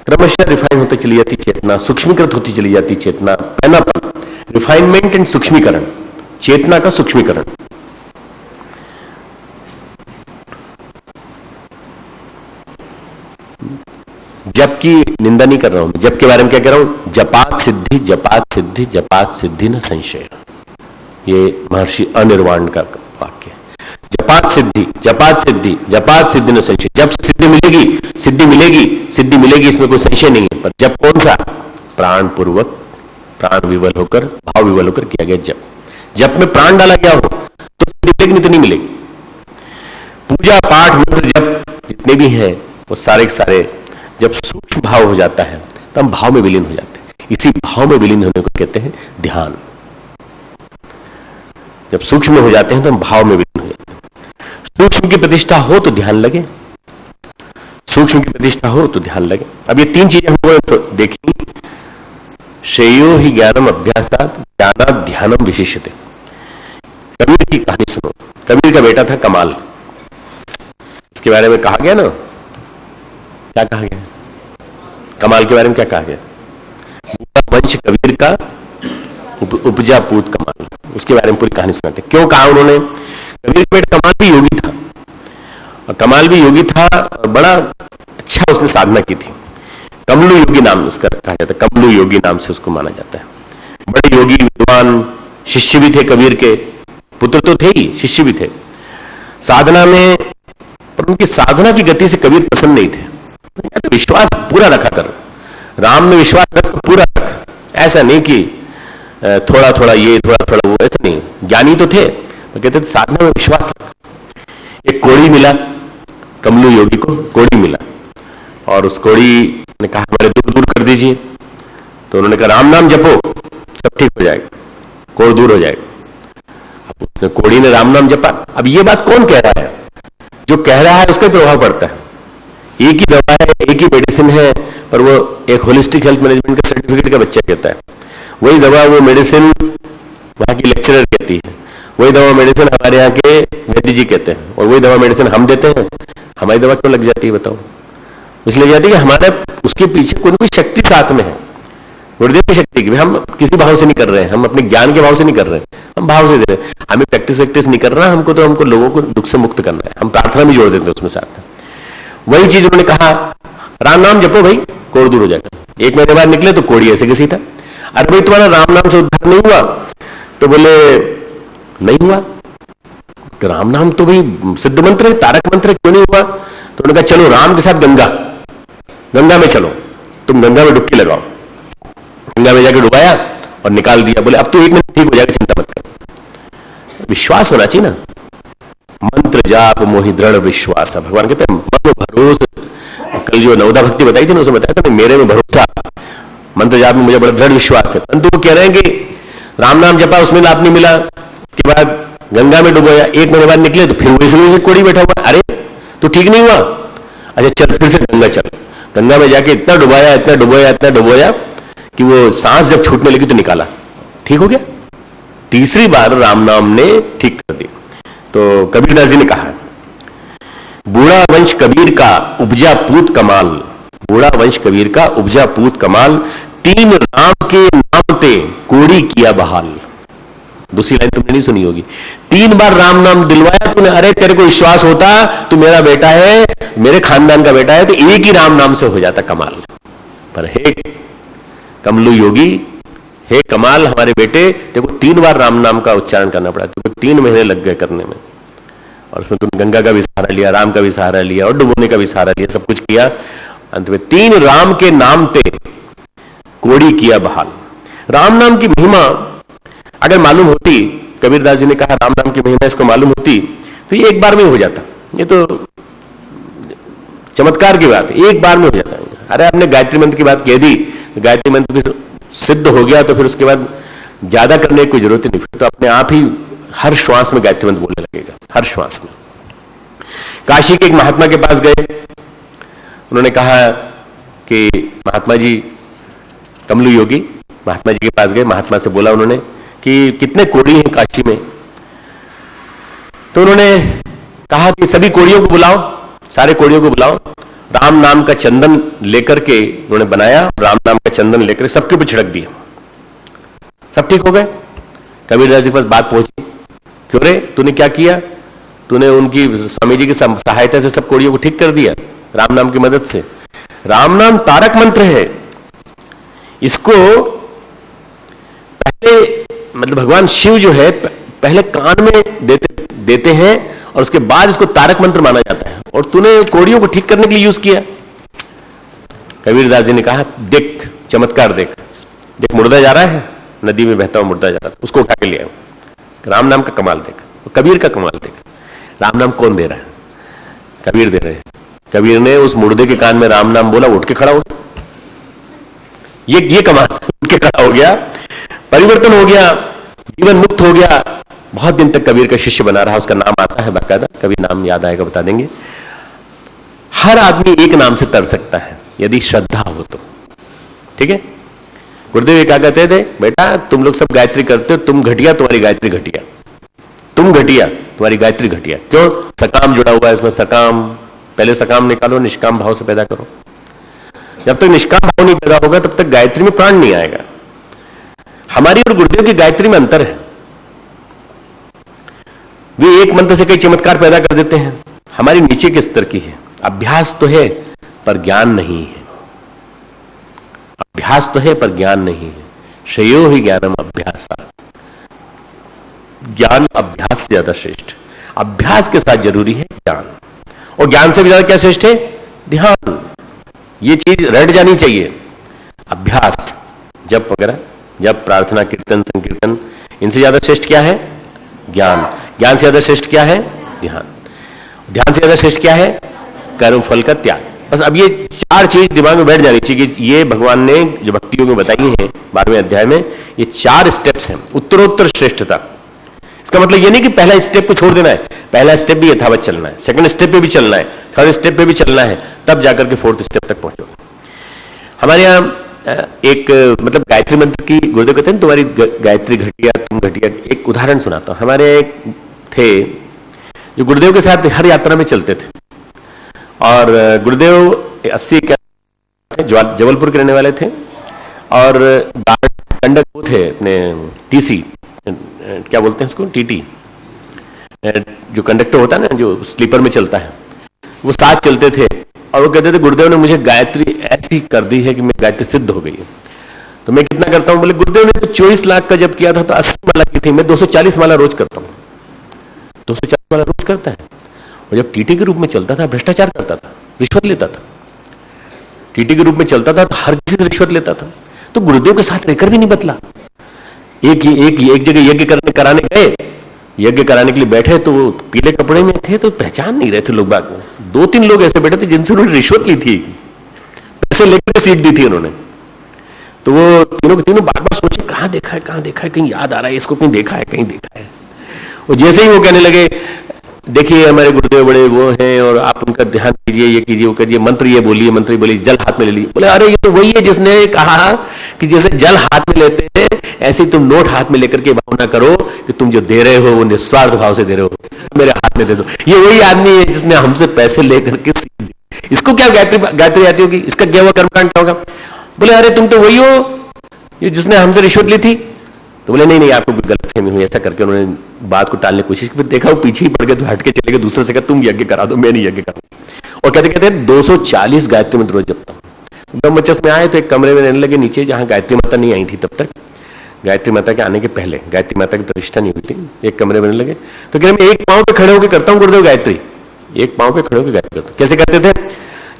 क्रमशः रिफाइन होती चली जाती चेतना, सूक्ष्मीकृत होती चली जाती चेतना, पैनापन, रिफाइनमेंट एंड सूक्ष्मीकरण, चेतना का सूक्ष्मीकरण। जप की निंदा नहीं कर रहा हूं, जप के बारे में क्या कह रहा हूं? जपात सिद्धि, जपात सिद्धि, जपात सिद्धि न संशय। ये महर्षि अनिर्वाण का वाक्य। जपात सिद्धि, जपात सिद्धि, जपात सिद्धि न संशय। जब से सिद्धि मिलेगी, सिद्धि मिलेगी, सिद्धि मिलेगी, इसमें कोई संशय नहीं है। पर जप कौन सा? प्राण पूर्वक, प्राण विवल होकर, भाव विवल होकर किया गया जप। जप में प्राण डाला गया हो तो सिद्धि मिलेगी, नहीं तो नहीं मिलेगी। पूजा पाठ मंत्र जप जितने भी हैं वो सारे के सारे जब सूक्ष्म भाव हो जाता है तो हम भाव में विलीन हो जाते हैं। इसी भाव में विलीन होने को कहते हैं ध्यान। जब सूक्ष्म हो जाते हैं तो हम भाव में विलीन हो जाते हैं। सूक्ष्म की प्रतिष्ठा हो तो ध्यान लगे, सूक्ष्म की प्रतिष्ठा हो तो ध्यान लगे। अब ये तीन चीजें हमको देखी। श्रेयो ही ज्ञानम अभ्यासात ज्ञानात् ध्यानम विशिष्यते। कबीर की कहानी सुनो। कबीर का बेटा था कमाल, इसके बारे में कहा गया ना, क्या कहा गया? कमाल के बारे में क्या कहा गया? वंश कबीर का उपजा पूत कमाल, उसके बारे में पूरी कहानी सुनाते। क्यों कहा उन्होंने? कबीर का बेटा कमाल भी योगी था, और कमाल भी योगी था, और बड़ा अच्छा उसने साधना की थी। कमलू योगी नाम उसका कहा जाता है, कमलू योगी नाम से उसको माना जाता है। बड़े योगी, विद्वान, शिष्य भी थे कबीर के, पुत्र तो थे ही, शिष्य भी थे साधना में। पर उनकी साधना की गति से कबीर प्रसन्न नहीं थे। तो विश्वास पूरा रखा कर, राम में विश्वास रख, पूरा रख। ऐसा नहीं कि थोड़ा थोड़ा ये, थोड़ा थोड़ा वो, ऐसा नहीं। ज्ञानी तो थे, तो कहते थे साधना में विश्वास रख। एक कोड़ी मिला कमलू योगी को, कोड़ी मिला, और उस कोड़ी ने कहा हमारे दुख दूर कर दीजिए। तो उन्होंने कहा राम नाम जपो, सब ठीक हो जाएगा, कोड़ दूर हो जाएगा। कोड़ी ने राम नाम जपा। अब ये बात कौन कह रहा है? जो कह रहा है उसका प्रभाव पड़ता है। एक ही दवा है, एक ही मेडिसिन है, पर वो एक होलिस्टिक हेल्थ मैनेजमेंट का सर्टिफिकेट का बच्चा कहता है। वही दवा, वो मेडिसिन वहां की लेक्चरर कहती है। वही दवा मेडिसिन हमारे यहाँ के वैद्य जी कहते हैं, और वही दवा मेडिसिन हम देते हैं। हमारी दवा क्यों लग जाती है बताओ? इसलिए जाती है कि हमारे उसके पीछे कोई ना कोई शक्ति साथ में है, गुरुदेव की शक्ति की। हम किसी भाव से नहीं कर रहे हैं, हम अपने ज्ञान के भाव से नहीं कर रहे हैं, हम भाव से दे रहे हैं। हमें प्रैक्टिस नहीं करना हमको, तो हमको लोगों को दुख से मुक्त करना है। हम प्रार्थना भी जोड़ देते हैं उसमें साथ में। वही चीज उन्होंने कहा राम नाम जपो भाई, कोड़ दूर हो जाएगा। 1 महीने बाद निकले तो कोड़ी ऐसे कैसी था। अरे भाई तुम्हारा राम नाम से उद्धार नहीं हुआ, तो बोले नहीं हुआ, राम नाम तो भाई सिद्ध मंत्र है, तारक मंत्र है, क्यों नहीं हुआ? तो उन्होंने कहा चलो राम के साथ गंगा में चलो, तुम गंगा में डुबकी लगाओ। गंगा में जाकर डुबाया और निकाल दिया। बोले अब तो 1 मिनट ठीक हो जाएगा, चिंता मत कर। विश्वास होना चाहिए ना, मंत्र जाप मोहि दृढ़ विश्वास। भगवान कहते हैं मन भरोसा। कल जो नवदा भक्ति बताई थी ना, उसमें बताया था मेरे में भरोसा, मंत्र जाप में मुझे बड़ा दृढ़ विश्वास है। परंतु वो कह रहे हैं कि राम नाम जपा, उसमें लाभ नहीं मिला, उसके बाद गंगा में डुबोया, 1 महीने बाद निकले तो फिर वही कोड़ी बैठा हुआ। अरे तो ठीक नहीं हुआ, अच्छा चल फिर से गंगा चल। गंगा में जाके इतना डुबोया कि वो सांस जब छूटने लगी तो निकाला, ठीक हो गया। तीसरी बार राम नाम ने ठीक कर दिया। तो कबीरदास जी ने कहा, बूढ़ा वंश कबीर का उपजा पूत कमाल, बूढ़ा वंश कबीर का उपजा पूत कमाल, 3 राम के नाम ते कोड़ी किया बहाल। दूसरी लाइन तुमने नहीं सुनी होगी, 3 बार राम नाम दिलवाया तूने, अरे तेरे को विश्वास होता तू मेरा बेटा है, मेरे खानदान का बेटा है, तो एक ही राम नाम से हो जाता कमाल। पर हे कमलू योगी, हे कमाल हमारे बेटे, देखो 3 बार राम नाम का उच्चारण करना पड़ा, तो 3 महीने लग गए करने में। और उसमें तुमने गंगा का भी सहारा लिया, राम का भी सहारा लिया और डुबोने का भी सहारा लिया, सब कुछ किया। अंत में 3 राम के नाम ते कोड़ी किया बहाल। राम नाम की महिमा अगर मालूम होती, कबीरदास जी ने कहा राम नाम की महिमा इसको मालूम होती तो ये एक बार में हो जाता। ये तो चमत्कार की बात है, एक बार में हो जाता। अरे आपने गायत्री मंत्र की बात कह दी, गायत्री मंत्र भी सिद्ध हो गया तो फिर उसके बाद ज्यादा करने की कोई जरूरत ही नहीं, फिर तो अपने आप ही हर श्वास में गायत्री मंत्र बोलने लगेगा, हर श्वास में। काशी के एक महात्मा के पास गए, उन्होंने कहा कि महात्मा जी, कमलू योगी महात्मा जी के पास गए, महात्मा से बोला उन्होंने कि कितने कोड़ी हैं काशी में? तो उन्होंने कहा कि सभी कोड़ियों को बुलाओ, सारे कोड़ियों को बुलाओ, राम नाम का चंदन लेकर के उन्होंने बनाया, राम नाम का चंदन लेकर सबके ऊपर छिड़क दिया, सब ठीक हो गए। कबीरदास जी के पास बात पहुंची, क्यों रे तूने क्या किया? तूने उनकी स्वामी जी की सहायता से सब कोड़ियों को ठीक कर दिया राम नाम की मदद से। राम नाम तारक मंत्र है, इसको पहले मतलब भगवान शिव जो है पहले कान में देते हैं और उसके बाद इसको तारक मंत्र माना जाता है, और तूने कोड़ियों को ठीक करने के लिए यूज किया। कबीरदास जी ने कहा देख चमत्कार, देख देख मुर्दा जा रहा है, नदी में बहता हुआ मुर्दा जा रहा है, उसको उठा के ले आओ। राम नाम का कमाल देख, कबीर का कमाल देख। राम नाम कौन दे रहा है? कबीर दे रहे हैं। कबीर ने उस मुर्दे के कान में राम नाम बोला, उठ के खड़ा हो गया। ये कमाल, उठ के खड़ा हो गया, परिवर्तन हो गया, जीवन मुक्त हो गया। बहुत दिन तक कबीर का शिष्य बना रहा, उसका नाम आता है बाकायदा, कभी नाम याद आएगा बता देंगे। हर आदमी एक नाम से तर सकता है यदि श्रद्धा हो तो, ठीक है। गुरुदेव क्या कहते थे, बेटा तुम लोग सब गायत्री करते हो, तुम घटिया तुम्हारी गायत्री घटिया, तुम घटिया तुम्हारी गायत्री घटिया। क्यों? सकाम जुड़ा हुआ है इसमें, सकाम, पहले सकाम निकालो, निष्काम भाव से पैदा करो। जब तक निष्काम भाव नहीं पैदा होगा तब तक गायत्री में प्राण नहीं आएगा। हमारी और गुरुदेव की गायत्री में अंतर है, वे एक मंत्र से कई चमत्कार पैदा कर देते हैं, हमारी नीचे के स्तर की है। अभ्यास तो है पर ज्ञान नहीं है, अभ्यास तो है पर ज्ञान नहीं है। श्रेयो ही ज्ञानम अभ्यास, ज्ञान अभ्यास से ज्यादा श्रेष्ठ। अभ्यास के साथ जरूरी है ज्ञान, और ज्ञान से भी ज्यादा क्या श्रेष्ठ है? ध्यान। ये चीज रट जानी चाहिए। अभ्यास, जप वगैरह, जप, प्रार्थना, कीर्तन, संकीर्तन, इनसे ज्यादा श्रेष्ठ क्या है? ज्ञान। ज्ञान से ज्यादा श्रेष्ठ क्या है? ध्यान। ध्यान से ज्यादा श्रेष्ठ क्या है? कर्म फल का त्याग। बस अब ये 4 चीज दिमाग में बैठ जानी चाहिए कि ये भगवान ने जो भक्ति योग में बताई है 12वें अध्याय में, ये 4 स्टेप्स हैं, उत्तरोत्तर श्रेष्ठता। इसका मतलब ये नहीं कि पहला स्टेप को छोड़ देना है, पहला स्टेप भी यथावत चलना है, सेकंड स्टेप पे भी चलना है, थर्ड स्टेप पे भी चलना है, तब जाकर के 4th स्टेप तक पहुंचो। हमारे यहाँ एक मतलब गायत्री मंत्र की गुरुदेव कहते हैं तुम्हारी गायत्री घटिया, तुम घटिया। एक उदाहरण सुनाता हूं। हमारे एक थे जो गुरुदेव के साथ हर यात्रा में चलते थे, और गुरुदेव 80 जबलपुर के रहने वाले थे, और कंडक्टर वो थे अपने टीसी, क्या बोलते हैं उसको, टीटी, जो कंडक्टर होता है ना जो स्लीपर में चलता है, वो साथ चलते थे। और वो कहते थे गुरुदेव ने मुझे गायत्री ऐसी कर दी है कि मेरी गायत्री सिद्ध हो गई है। तो मैं कितना करता हूं? बोले गुरुदेव ने तो 24 लाख का जब किया था तो 80 माला की थी, मैं 240 माला रोज करता हूं। 240 माला रोज करता है। और जब टीटी के रूप में चलता था, भ्रष्टाचार करता था, रिश्वत लेता था। टीटी के रूप में चलता था तो हर किसी से रिश्वत लेता था। तो गुरुदेव के साथ रहकर भी नहीं बदला। एक जगह यज्ञ कराने गए, यज्ञ कराने के लिए बैठे तो वो पीले कपड़े में थे तो पहचान नहीं रहे थे लोग बाग में। 2-3 लोग ऐसे बैठे थे जिनसे उन्होंने रिश्वत ली थी, पैसे लेकर सीट दी थी उन्होंने। तो वो तीनों के तीनों बार बार सोचे कहां देखा है, कहीं याद आ रहा है इसको, कहीं देखा है। और जैसे ही वो कहने लगे देखिए हमारे गुरुदेव बड़े वो हैं और आप उनका ध्यान कीजिए, ये कीजिए, वो कीजिए, मंत्र ये बोलिए, मंत्र बोलिए, जल हाथ में ले लीजिए। बोले अरे ये तो वही है जिसने कहा कि जैसे जल हाथ में लेते हैं ऐसे ही तुम नोट हाथ में लेकर के भावना करो कि तुम जो दे रहे हो वो निस्वार्थ भाव से दे रहे हो, मेरे हाथ में दे दो। ये वही आदमी है जिसने हमसे पैसे लेकर के सीख दी। इसको क्या गायत्री आती होगी, इसका क्या हुआ कर्मकांड क्या होगा? बोले अरे तुम तो वही हो जिसने हमसे रिश्वत ली थी। तो बोले नहीं आपको गलतफहमी हुई। ऐसा करके उन्होंने बात को टालने की कोशिश की, देखा वो पीछे ही पड़ गए तो हट के चले गए, दूसरे से कहा तुम यज्ञ करा दो, मैं नहीं यज्ञ करूंगा। और कहते 240 गायत्री मंत्र रोज जपता हूं। ब्रह्मचर्य में आए तो एक कमरे में रहने लगे नीचे, जहां गायत्री माता नहीं आई थी तब तक। गायत्री माता के आने के पहले गायत्री माता की प्रतिष्ठा नहीं हुई थी। एक कमरे में रहने लगे तो कह मैं एक पांव पे खड़े होकर करता हूँ गुरुदेव गायत्री, एक पांव पे खड़े होकर गायत्री करता हूँ। कैसे करते थे?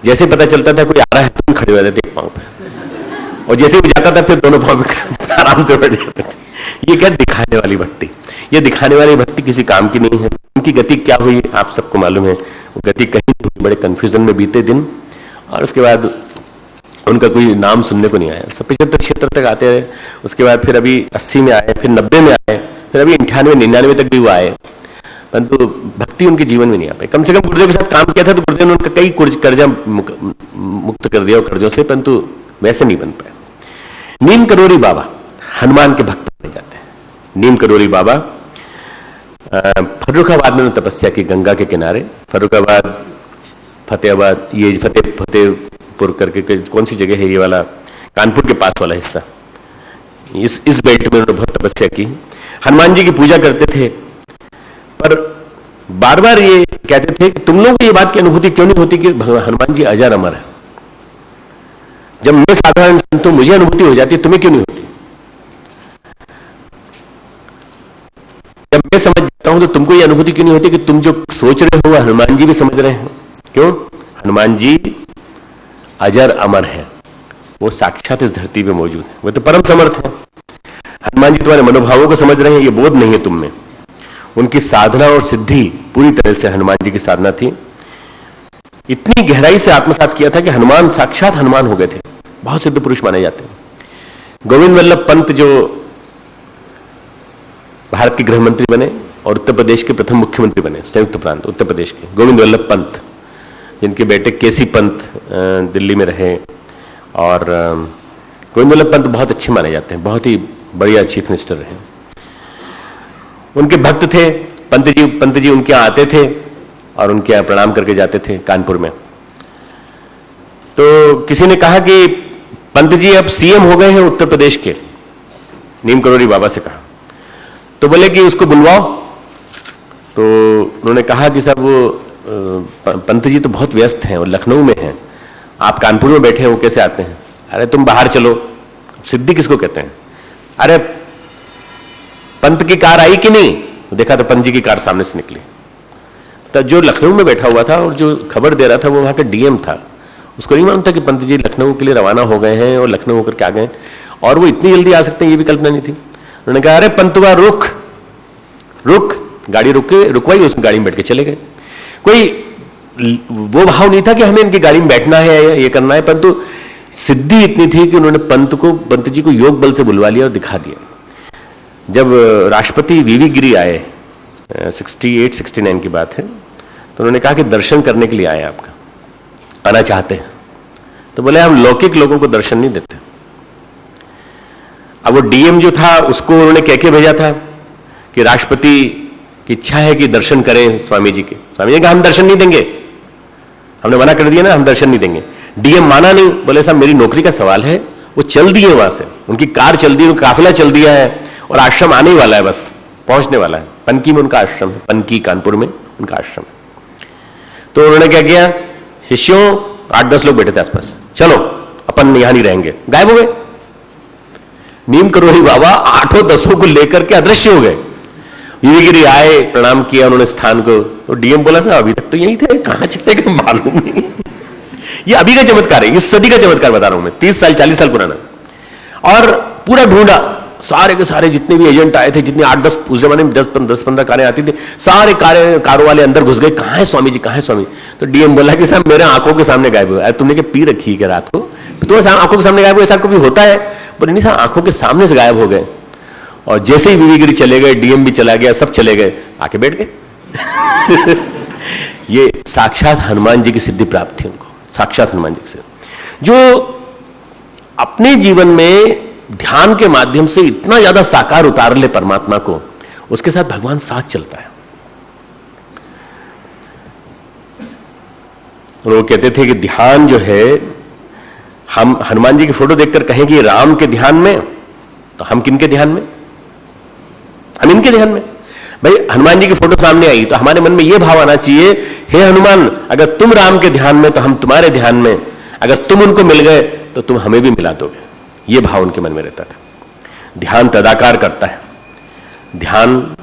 जैसे पता चलता था कोई आ रहा है तुम खड़े हो जाते एक पांव पे, और जैसे भी जाता था फिर दोनों पांव पे आराम से बैठ जाते थे। ये क्या दिखाने वाली भक्ति, ये दिखाने वाली भक्ति किसी काम की नहीं है। उनकी गति क्या हुई आप सबको मालूम है, वो गति कहीं नहीं हुई। बड़े कंफ्यूजन में बीते दिन और उसके बाद उनका कोई नाम सुनने को नहीं आया। 75 क्षेत्र तक आते रहे, उसके बाद फिर अभी 80 में आए, फिर 90 में आए, फिर अभी 98 99 तक भी वो आए, परंतु भक्ति उनके जीवन में नहीं आ पाई। कम से कम गुरुदेव के साथ काम किया था तो गुरुदेव ने उनका कई कर्जा मुक्त कर दिया कर्जों से, परंतु वैसे नहीं बन पाए। नीम करोरी बाबा हनुमान के भक्त बने जाते हैं। नीम करोरी बाबा फर्रुखाबाद में तपस्या की, गंगा के किनारे। फर्रुखाबाद, फतेहाबाद, ये फतेहपुर करके कौन सी जगह है ये वाला, कानपुर के पास वाला हिस्सा, इस बेल्ट में उन्होंने बहुत तपस्या की। हनुमान जी की पूजा करते थे, पर बार बार ये कहते थे कि तुम लोगों को ये बात की अनुभूति क्यों नहीं होती कि हनुमान जी अजर अमर है? जब मैं साधारण तो मुझे अनुभूति हो जाती है, तुम्हें क्यों नहीं होती? जब मैं समझ जाता हूं तो तुमको ये अनुभूति क्यों नहीं होती कि तुम जो सोच रहे हो हनुमान जी भी समझ रहे हैं? क्यों? हनुमान जी अजर अमर है, वो साक्षात इस धरती पे मौजूद है, वो तो परम समर्थ है। हनुमान जी तुम्हारे मनोभावों को समझ रहे हैं, ये बोध नहीं है तुम में। उनकी साधना और सिद्धि पूरी तरह से हनुमान जी की साधना थी। इतनी गहराई से आत्मसात किया था कि हनुमान साक्षात हनुमान हो गए थे। बहुत सिद्ध पुरुष माने जाते हैं। गोविंद वल्लभ पंत जो भारत के गृह मंत्री बने और उत्तर प्रदेश के प्रथम मुख्यमंत्री बने, संयुक्त प्रांत उत्तर प्रदेश के गोविंद वल्लभ पंत, जिनके बेटे केसी पंत दिल्ली में रहे। और गोविंद वल्लभ पंत बहुत अच्छे माने जाते हैं, बहुत ही बढ़िया चीफ मिनिस्टर रहे। उनके भक्त थे पंत जी उनके यहाँ आते थे और उनके यहाँ प्रणाम करके जाते थे कानपुर में। तो किसी ने कहा कि पंत जी अब सीएम हो गए हैं उत्तर प्रदेश के, नीम करोरी बाबा से कहा। तो बोले कि उसको बुलवाओ। तो उन्होंने कहा कि साहब वो पंत जी तो बहुत व्यस्त हैं और लखनऊ में हैं, आप कानपुर में बैठे हैं, वो कैसे आते हैं? अरे तुम बाहर चलो। सिद्धि किसको कहते हैं? अरे पंत की कार आई कि नहीं? तो देखा तो पंत जी की कार सामने से निकली। तो जो लखनऊ में बैठा हुआ था और जो खबर दे रहा था वो वहां का डीएम था, उसको नहीं मालूम था कि पंत जी लखनऊ के लिए रवाना हो गए हैं और लखनऊ होकर के आ गए, और वो इतनी जल्दी आ सकते हैं ये भी कल्पना नहीं थी। उन्होंने कहा अरे पंतुआ रुक, गाड़ी रुकवाई, उस गाड़ी में बैठ के चले गए। कोई वो भाव नहीं था कि हमें इनकी गाड़ी में बैठना है, ये करना है, परंतु सिद्धि इतनी थी कि उन्होंने पंत जी को योग बल से बुलवा लिया और दिखा दिया। जब राष्ट्रपति वीवी गिरी आए, 68-69 की बात है, तो उन्होंने कहा कि दर्शन करने के लिए आए, आपका आना चाहते हैं? तो बोले हम लौकिक लोगों को दर्शन नहीं देते। अब वो डीएम जो था उसको उन्होंने कह के भेजा था कि राष्ट्रपति की इच्छा है कि दर्शन करें स्वामी जी के। स्वामी जी कहा हम दर्शन नहीं देंगे, हमने मना कर दिया ना, हम दर्शन नहीं देंगे। डीएम माना नहीं, बोले साहब मेरी नौकरी का सवाल है। वो चल दिए वहां से, उनकी कार चल दी, काफिला चल दिया है और आश्रम आने ही वाला है, बस पहुंचने वाला है। पनकी में उनका आश्रम है, पनकी कानपुर में उनका आश्रम है। तो उन्होंने क्या किया, शिष्यों 8-10 लोग बैठे थे आसपास, चलो अपन यहां नहीं रहेंगे, गायब हो गए। नीम करोड़ी बाबा 8-10 को लेकर के अदृश्य हो गए। वीवीगिरी आए, प्रणाम किया उन्होंने स्थान को, तो डीएम बोला सर अभी तक तो यही थे, कहां चले गए मालूम नहीं। ये अभी का चमत्कार है, इस सदी का चमत्कार बता रहा हूं मैं, 30 साल 40 साल पुराना। और पूरा ढूंढा, सारे के सारे जितने भी एजेंट आए थे, जितने 8-10 उस जमाने में 10-15 कारें आती थी, सारे कारों वाले अंदर घुस गए, कहां है स्वामी जी, कहां है स्वामी। तो डीएम बोला कि साहब मेरे आंखों के सामने गायब हुआ। तुमने क्या पी रखी है क्या रात को, तुम्हारे आंखों के सामने गायब हुआ, ऐसा कभी होता है? बोले नहीं साहब आंखों के सामने से गायब हो गए। और जैसे ही वीवीगिरी चले गए, डीएम भी चला गया, सब चले गए, आके बैठ गए। ये साक्षात हनुमान जी की सिद्धि प्राप्त थी उनको, साक्षात हनुमान जी से, जो अपने जीवन में ध्यान के माध्यम से इतना ज्यादा साकार उतार ले परमात्मा को, उसके साथ भगवान साथ चलता है। और वो कहते थे कि ध्यान जो है, हम हनुमान जी की फोटो देखकर कहेंगे राम के ध्यान में, तो हम किनके ध्यान में? हम इनके ध्यान में। भाई हनुमान जी की फोटो सामने आई तो हमारे मन में यह भाव आना चाहिए, हे हनुमान अगर तुम राम के ध्यान में तो हम तुम्हारे ध्यान में, अगर तुम उनको मिल गए तो तुम हमें भी मिला दोगे। यह भाव उनके मन में रहता था। ध्यान तदाकार करता है। ध्यान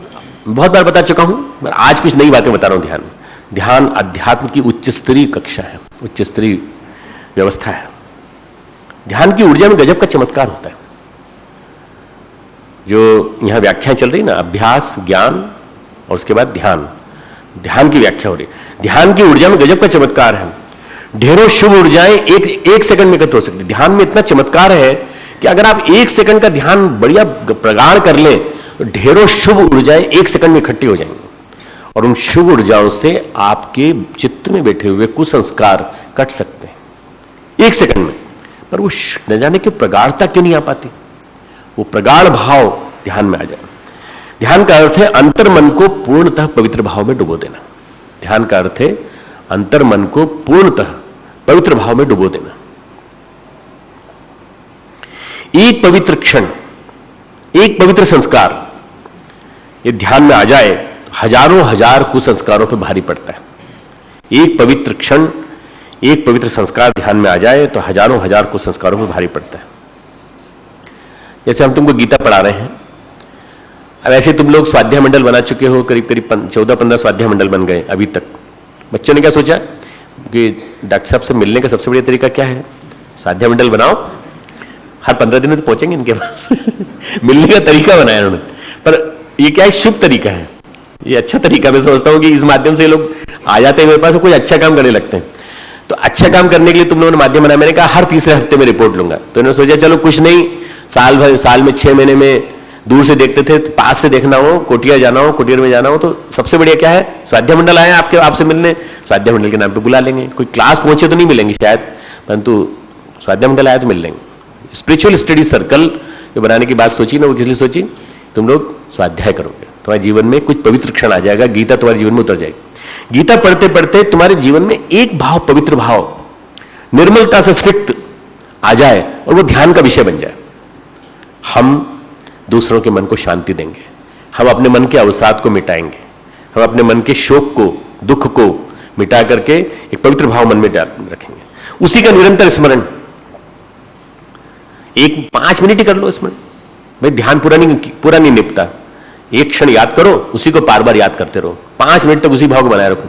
बहुत बार बता चुका हूं, आज कुछ नई बातें बता रहा हूं। ध्यान अध्यात्म की उच्च स्तरीय कक्षा है, उच्च स्तरीय व्यवस्था है। ध्यान की ऊर्जा में गजब का चमत्कार होता है। जो यहां व्याख्या चल रही ना, अभ्यास, ज्ञान और उसके बाद ध्यान, ध्यान की व्याख्या हो रही। ध्यान की ऊर्जा में गजब का चमत्कार है। ढेरों शुभ ऊर्जाएं एक सेकंड में एकत्र हो सकती। ध्यान में इतना चमत्कार है कि अगर आप 1 सेकंड का ध्यान बढ़िया प्रगाढ़ कर लें तो ढेरों शुभ ऊर्जाएं 1 सेकंड में इकट्ठी हो जाएंगी, और उन शुभ ऊर्जाओं से आपके चित्त में बैठे हुए कुसंस्कार कट सकते हैं 1 सेकंड में। पर वो न जाने कि प्रगाढ़ता क्यों नहीं आ पाती, वो प्रगाढ़ भाव ध्यान में आ जाए। ध्यान का अर्थ है अंतर्मन को पूर्णतः पवित्र भाव में डुबो देना। ध्यान का अर्थ है अंतर्मन को पूर्णतः पवित्र भाव में डुबो देना। एक पवित्र क्षण, एक पवित्र संस्कार ये ध्यान में आ जाए तो हजारों हजार कुसंस्कारों पर भारी पड़ता है। एक पवित्र क्षण, एक पवित्र संस्कार ध्यान में आ जाए तो हजारों हजार कुसंस्कारों पर भारी पड़ता है। जैसे हम तुमको गीता पढ़ा रहे हैं, अब ऐसे तुम लोग स्वाध्याय मंडल बना चुके हो, करीब करीब 14-15 स्वाध्याय मंडल बन गए अभी तक। बच्चों ने क्या सोचा कि डॉक्टर साहब से मिलने का सबसे बढ़िया तरीका क्या है, स्वाध्याय मंडल बनाओ, हर 15 दिन में तो पहुंचेंगे इनके पास। मिलने का तरीका बनाया उन्होंने। पर ये क्या है, शुभ तरीका है, ये अच्छा तरीका। मैं समझता हूँ कि इस माध्यम से लोग आ जाते हैं मेरे पास, कुछ अच्छा काम करने लगते हैं। तो अच्छा काम करने के लिए तुम लोगों ने माध्यम बनाया। मैंने कहा हर तीसरे हफ्ते में रिपोर्ट लूंगा। तो इन्होंने सोचा चलो कुछ नहीं, साल भर, साल में 6 महीने में दूर से देखते थे, पास से देखना हो, कोटिया जाना हो, कुटीर में जाना हो, तो सबसे बढ़िया क्या है, स्वाध्याय मंडल आए आपसे मिलने, स्वाध्याय मंडल के नाम पे बुला लेंगे। कोई क्लास पहुंचे तो नहीं मिलेंगे शायद, परंतु स्वाध्याय मंडल आए तो मिल लेंगे। स्पिरिचुअल स्टडी सर्कल जो बनाने की बात सोची ना, वो किस लिए सोची, तुम लोग स्वाध्याय करोगे, तुम्हारे जीवन में कुछ पवित्र क्षण आ जाएगा, गीता तुम्हारे जीवन में उतर जाएगी। गीता पढ़ते पढ़ते तुम्हारे जीवन में एक भाव, पवित्र भाव, निर्मलता से सिक्त आ जाए और वो ध्यान का विषय बन जाए। हम दूसरों के मन को शांति देंगे, हम अपने मन के अवसाद को मिटाएंगे, हम अपने मन के शोक को, दुख को मिटा करके एक पवित्र भाव मन में रखेंगे। उसी का निरंतर स्मरण, एक 5 मिनट ही कर लो स्मरण। भाई ध्यान पूरा नहीं निपटा, एक क्षण याद करो, उसी को बार बार याद करते रहो, 5 मिनट तक उसी भाव को बनाए रखो।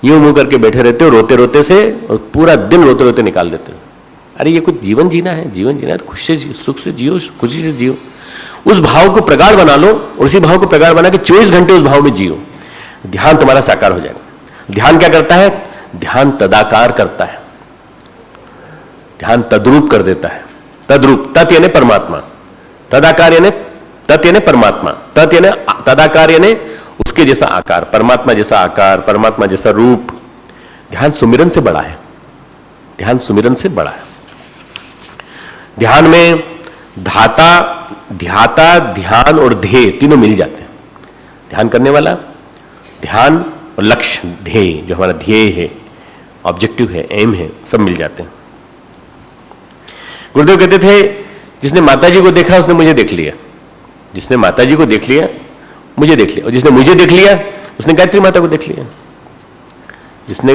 यूं मुंह करके बैठे रहते हो रोते रोते से, और पूरा दिन रोते रोते निकाल देते हो। अरे ये कुछ जीवन जीना है, जीवन जीना है तो खुश से जियो, सुख से जियो, खुशी से जियो। उस भाव को प्रगाढ़ बना लो, और उसी भाव को प्रगाढ़ बना के 24 घंटे उस भाव में जियो। ध्यान तुम्हारा साकार हो जाएगा। ध्यान क्या करता है, ध्यान तदाकार करता है, ध्यान तद्रूप कर देता है। तद्रूप, तत् यानी परमात्मा, तदाकार यानी तत् यानी परमात्मा, तत् यानी तदाकार यानी उसके जैसा आकार, परमात्मा जैसा आकार, परमात्मा जैसा रूप। ध्यान सुमिरन से बड़ा है, ध्यान सुमिरन से बड़ा है। ध्यान में धाता, ध्याता, ध्यान और ध्येय तीनों मिल जाते हैं। ध्यान करने वाला, ध्यान और लक्ष्य, ध्येय, जो हमारा ध्येय है, ऑब्जेक्टिव है, एम है, सब मिल जाते हैं। गुरुदेव कहते थे जिसने माताजी को देखा उसने मुझे देख लिया, जिसने माताजी को देख लिया मुझे देख लिया, और जिसने मुझे देख लिया उसने गायत्री माता को देख लिया। जिसने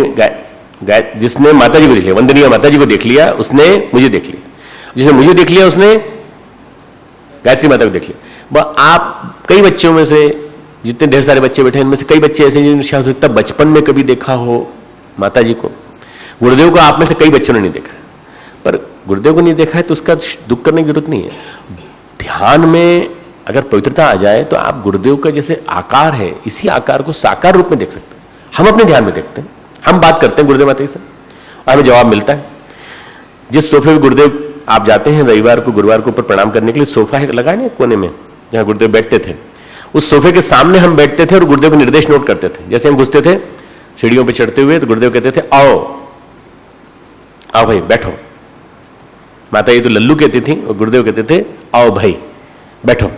माताजी को देख लिया, वंदनीय माताजी को देख लिया, उसने मुझे देख लिया। जिसने मुझे देख लिया उसने गायत्री माता को देख लिया, वह आप कई बच्चों में से, जितने ढेर सारे बच्चे बैठे हैं इनमें से कई बच्चे ऐसे जिन्होंने शायद हो सकता बचपन में कभी देखा हो माता जी को। गुरुदेव को आप में से कई बच्चों ने नहीं देखा है, पर गुरुदेव को नहीं देखा है तो उसका दुख करने की जरूरत नहीं है। ध्यान में अगर पवित्रता आ जाए तो आप गुरुदेव का जैसे आकार है, इसी आकार को साकार रूप में देख सकते हैं। हम अपने ध्यान में देखते हैं, हम बात करते हैं गुरुदेव माता जी से और हमें जवाब मिलता है। जिस सोफे पे गुरुदेव आप जाते हैं रविवार को गुरुवार को ऊपर प्रणाम करने के लिए, सोफा है लगा है कोने में जहां गुरुदेव बैठते थे, उस सोफे के सामने हम बैठते थे और गुरुदेव के निर्देश नोट करते थे। जैसे हम घुसते थे सीढ़ियों पे चढ़ते हुए तो गुरुदेव कहते थे आओ आओ भाई बैठो। माता ये तो लल्लू कहती थी और गुरुदेव कहते थे आओ भाई बैठो।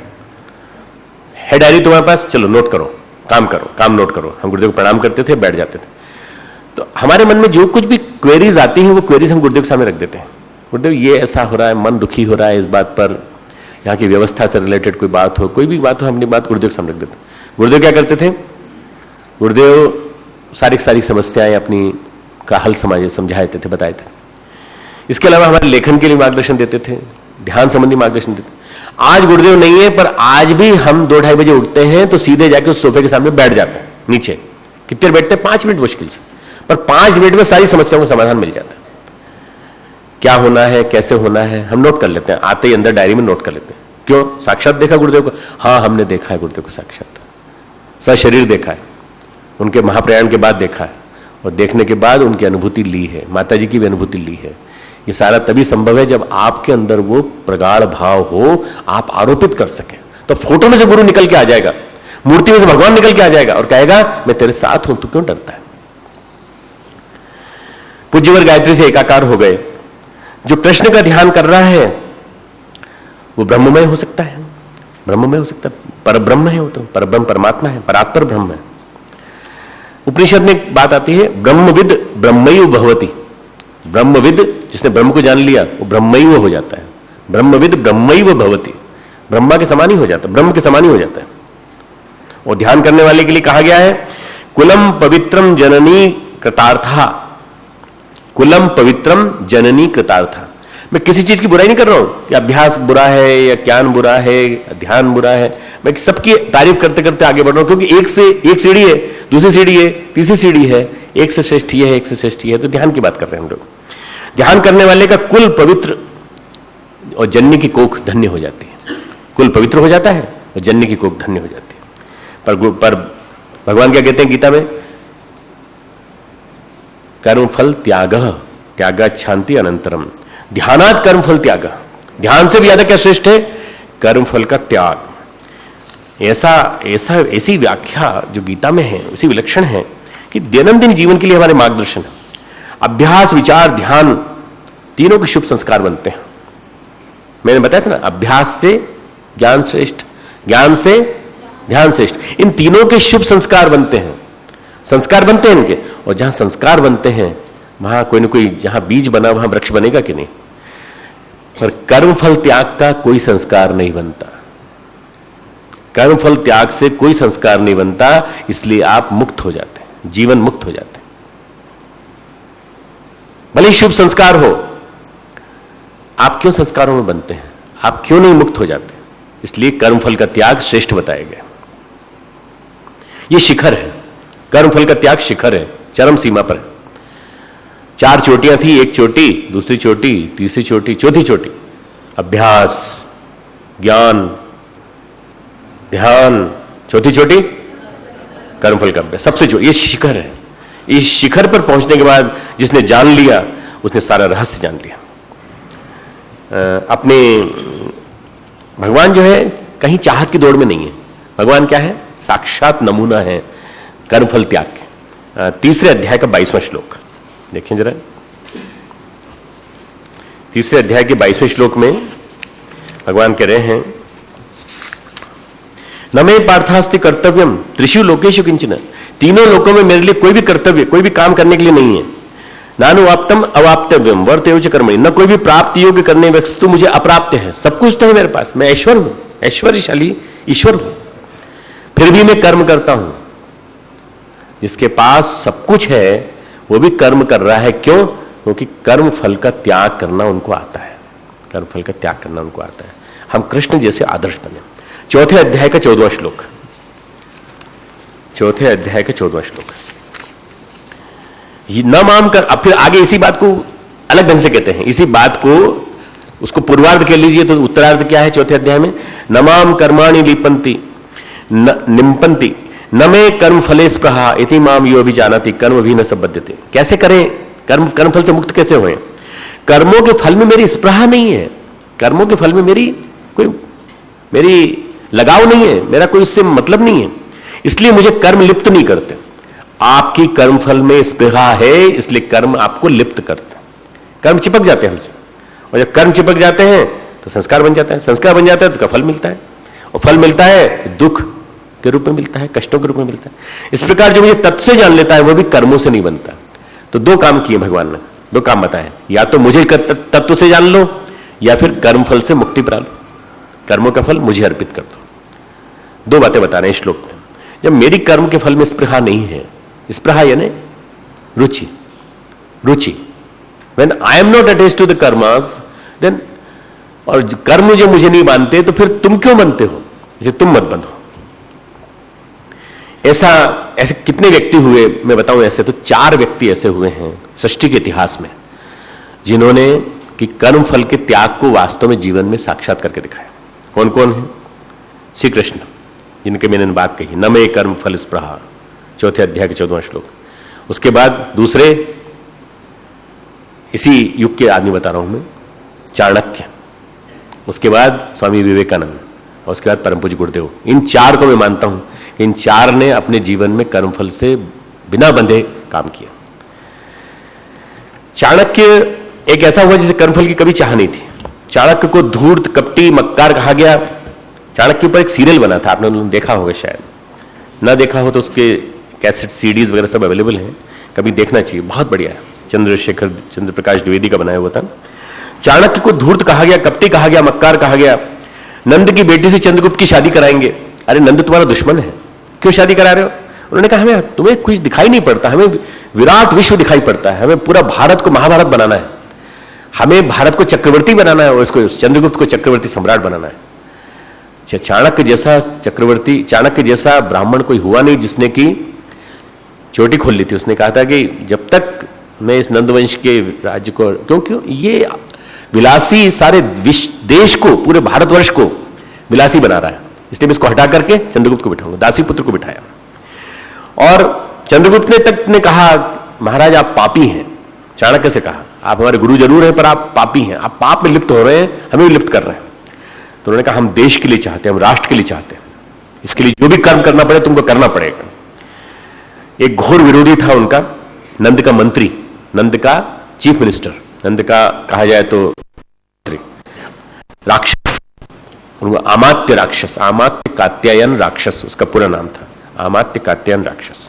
है डायरी तुम्हारे पास, चलो नोट करो, काम नोट करो। हम गुरुदेव को प्रणाम करते थे, बैठ जाते थे। तो हमारे मन में जो कुछ भी क्वेरीज आती हैं वो क्वेरीज हम गुरुदेव के सामने रख देते हैं। गुरुदेव ये ऐसा हो रहा है, मन दुखी हो रहा है इस बात पर, यहाँ की व्यवस्था से रिलेटेड कोई बात हो, कोई भी बात हो, हम अपनी बात गुरुदेव के सामने रख देते। गुरुदेव क्या करते थे? गुरुदेव सारी समस्याएं अपनी का हल समझाए थे, बताए थे। इसके अलावा हमारे लेखन के लिए मार्गदर्शन देते थे, ध्यान संबंधी मार्गदर्शन देते। आज गुरुदेव नहीं है, पर आज भी हम 2-2:30 बजे उठते हैं तो सीधे जाके उस सोफे के सामने बैठ जाते हैं नीचे। कितनी देर बैठते हैं? 5 मिनट मुश्किल से, पर 5 मिनट में सारी समस्याओं का समाधान मिल जाता है। क्या होना है, कैसे होना है, हम नोट कर लेते हैं। आते ही अंदर डायरी में नोट कर लेते हैं। क्यों? साक्षात देखा गुरुदेव को? हाँ, हमने देखा है गुरुदेव को साक्षात, सशरीर देखा है, उनके महाप्रयाण के बाद देखा है और देखने के बाद उनकी अनुभूति ली है, माता जी की भी अनुभूति ली है। ये सारा तभी संभव है जब आपके अंदर वो प्रगाढ़ भाव हो, आप आरोपित कर सकें। तो फोटो में से गुरु निकल के आ जाएगा, मूर्ति में से भगवान निकल के आ जाएगा और कहेगा मैं तेरे साथ हूं, तू क्यों डरता है? पूज्यवर गायत्री से एकाकार हो गए। जो कृष्ण का ध्यान कर रहा है वो ब्रह्ममय हो सकता है, ब्रह्ममय हो सकता है, पर ब्रह्म है, वो तो परब्रह्म परमात्मा है, परात्पर ब्रह्म है। उपनिषद में एक बात आती है, ब्रह्मविद ब्रह्मैव भवति। ब्रह्मविद जिसने ब्रह्म को जान लिया वो ब्रह्मैव हो जाता है। ब्रह्मविद ब्रह्मैव भवति, ब्रह्मा के समान ही हो जाता है, ब्रह्म के समान ही हो जाता है। और ध्यान करने वाले के लिए कहा गया है कुलम पवित्रम जननी कृतार्था, कुलम पवित्रम जननी कृतार्था। मैं किसी चीज की बुराई नहीं कर रहा हूं कि अभ्यास बुरा है या ज्ञान बुरा है, ध्यान बुरा है। मैं सबकी तारीफ करते करते आगे बढ़ रहा हूं, क्योंकि एक से एक सीढ़ी है, दूसरी सीढ़ी है, तीसरी सीढ़ी है, एक से श्रेष्ठ है, एक से श्रेष्ठ है। तो ध्यान की बात कर रहे हैं हम लोग। ध्यान करने वाले का कुल पवित्र और जन्य की कोख धन्य हो जाती है। कुल पवित्र हो जाता है और जन्य की कोख धन्य हो जाती है। पर भगवान क्या कहते हैं गीता में? कर्मफल त्याग, त्यागात् शांति अनंतरम। ध्यानात् कर्मफल त्याग, ध्यान से भी ज्यादा क्या श्रेष्ठ है? कर्मफल का त्याग। ऐसी व्याख्या जो गीता में है उसी विलक्षण है कि दैनंदिन जीवन के लिए हमारे मार्गदर्शन है। अभ्यास, विचार, ध्यान तीनों के शुभ संस्कार बनते हैं। मैंने बताया था ना, अभ्यास से ज्ञान श्रेष्ठ, ज्ञान से ध्यान श्रेष्ठ। इन तीनों के शुभ संस्कार बनते हैं, संस्कार बनते हैं इनके। और जहां संस्कार बनते हैं वहां कोई ना कोई, जहां बीज बना वहां वृक्ष बनेगा कि नहीं? पर कर्मफल त्याग का कोई संस्कार नहीं बनता। कर्मफल त्याग से कोई संस्कार नहीं बनता, इसलिए आप मुक्त हो जाते हैं, जीवन मुक्त हो जाते हैं। भले ही शुभ संस्कार हो, आप क्यों संस्कारों में बनते हैं? आप क्यों नहीं मुक्त हो जाते? इसलिए कर्मफल का त्याग श्रेष्ठ बताया गया। यह शिखर है, कर्मफल का त्याग शिखर है, चरम सीमा पर है। 4 चोटियां थी, एक चोटी, दूसरी चोटी, तीसरी चोटी, चौथी चोटी। अभ्यास, ज्ञान, ध्यान, चौथी चोटी कर्मफल का अभ्यास, सबसे जो ये शिखर है। इस शिखर पर पहुंचने के बाद जिसने जान लिया उसने सारा रहस्य जान लिया। अपने भगवान जो है कहीं चाहत की दौड़ में नहीं है। भगवान क्या है? साक्षात नमूना है कर्मफल त्याग के। 3 अध्याय का 22वां श्लोक देखें जरा। 3 अध्याय के 22वें श्लोक में भगवान कह रहे हैं, न मे पार्थास्ति कर्तव्यम त्रिषु लोकेषु किंचन। तीनों लोकों में मेरे लिए कोई भी कर्तव्य, कोई भी काम करने के लिए नहीं है। नानु वाप्तम अवाप्तव्यम वर्तेव च कर्मणि। न कोई भी प्राप्त योग्य करने वस्तु मुझे अप्राप्त है। सब कुछ तो है मेरे पास, मैं ऐश्वर हूं, ऐश्वर्यशाली ईश्वर हूं, फिर भी मैं कर्म करता हूं। जिसके पास सब कुछ है वो भी कर्म कर रहा है। क्यों? क्योंकि कर्म फल का त्याग करना उनको आता है। कर्म फल का त्याग करना उनको आता है। हम कृष्ण जैसे आदर्श बने। चौथे अध्याय का 14वां श्लोक, चौथे अध्याय का 14वां श्लोक, ये न माम कर। अब फिर आगे इसी बात को अलग ढंग से कहते हैं, इसी बात को उसको पूर्वार्ध कह लीजिए तो उत्तरार्ध क्या है चौथे अध्याय में? नमाम कर्माणि लिपंती निम्पंती न मे कर्म फले स्पृहा इति माम यो भी जानती कर्म भी न सबद्यते। कैसे करें? कर्म फल से मुक्त कैसे होए? कर्मों के फल में मेरी स्पृहा नहीं है, कर्मों के फल में मेरी लगाव नहीं है, मेरा कोई इससे मतलब नहीं है, इसलिए मुझे कर्म लिप्त नहीं करते। आपकी कर्म फल में स्पृहा है, इसलिए कर्म आपको लिप्त करते, कर्म चिपक जाते हैं हमसे, और जब कर्म चिपक जाते हैं तो संस्कार बन जाता है, संस्कार बन जाता है तो उसका फल मिलता है, और फल मिलता है दुख के रूप में मिलता है, कष्टों के रूप में मिलता है। इस प्रकार जो मुझे तत्व से जान लेता है वो भी कर्मों से नहीं बनता। तो दो काम किए भगवान ने, दो काम बताए, या तो मुझे तत्व से जान लो या फिर कर्म फल से मुक्ति पा लो, कर्मों का फल मुझे अर्पित कर दो। दो बातें बता रहे हैं श्लोक में। जब मेरी कर्म के फल में स्पृहा नहीं है, स्पृहा यानी रुचि, रुचि, when I am not attached to the karmas, then, और कर्म जो मुझे नहीं मानते तो फिर तुम क्यों बनते हो? जो तुम मत बंधो। ऐसे कितने व्यक्ति हुए मैं बताऊं? ऐसे तो 4 व्यक्ति ऐसे हुए हैं सृष्टि के इतिहास में जिन्होंने कि कर्म फल के त्याग को वास्तव में जीवन में साक्षात करके दिखाया। कौन कौन है? श्री कृष्ण, जिनके मैंने बात कही, न मे कर्म फल स्पृहा, चौथे अध्याय के 14वां श्लोक। उसके बाद दूसरे इसी युग के आदमी बता रहा हूं मैं, चाणक्य, उसके बाद स्वामी विवेकानंद, और उसके बाद परम पूज्य गुरुदेव। इन 4 को मैं मानता हूं कि इन 4 ने अपने जीवन में कर्मफल से बिना बंधे काम किया। चाणक्य एक ऐसा हुआ जिसे कर्मफल की कभी चाह नहीं थी। चाणक्य को धूर्त, कपटी, मक्कार कहा गया। चाणक्य के ऊपर एक सीरियल बना था, आपने देखा होगा, शायद ना देखा हो तो उसके कैसेट, सीडीज वगैरह सब अवेलेबल हैं, कभी देखना चाहिए, बहुत बढ़िया है। चंद्र प्रकाश द्विवेदी का बनाया हुआ था। चाणक्य को धूर्त कहा गया, कपटी कहा गया, मक्कार कहा गया। नंद की बेटी से चंद्रगुप्त की शादी कराएंगे। अरे नंद तुम्हारा दुश्मन है, क्यों शादी करा रहे हो? उन्होंने कहा हमें तुम्हें कुछ दिखाई नहीं पड़ता, हमें विराट विश्व दिखाई पड़ता है, हमें पूरा भारत को महाभारत बनाना है, हमें भारत को चक्रवर्ती बनाना है और इसको चंद्रगुप्त को चक्रवर्ती सम्राट बनाना है। चाणक्य जैसा चक्रवर्ती, चाणक्य जैसा ब्राह्मण कोई हुआ नहीं जिसने की चोटी खोल ली थी। उसने कहा था कि जब तक मैं इस नंदवंश के राज्य को, क्योंकि ये विलासी सारे देश को, पूरे भारतवर्ष को विलासी बना रहा है, इसलिए मैं इसको हटा करके चंद्रगुप्त को बिठाऊंगा। दासी पुत्र को बिठाया और चंद्रगुप्त ने कहा महाराज आप पापी हैं। चाणक्य से कहा आप हमारे गुरु जरूर हैं पर आप पापी हैं, आप पाप में लिप्त हो रहे हैं, हमें भी लिप्त कर रहे हैं। तो उन्होंने कहा हम देश के लिए चाहते हैं, हम राष्ट्र के लिए चाहते हैं, इसके लिए जो भी कर्म करना पड़े तुमको करना पड़ेगा। एक घोर विरोधी था उनका, नंद का मंत्री, नंद का चीफ मिनिस्टर, नंद का कहा जाए तो राक्षस, अमात्य राक्षस, अमात्य कात्यायन राक्षस उसका पूरा नाम था, अमात्य कात्यायन राक्षस।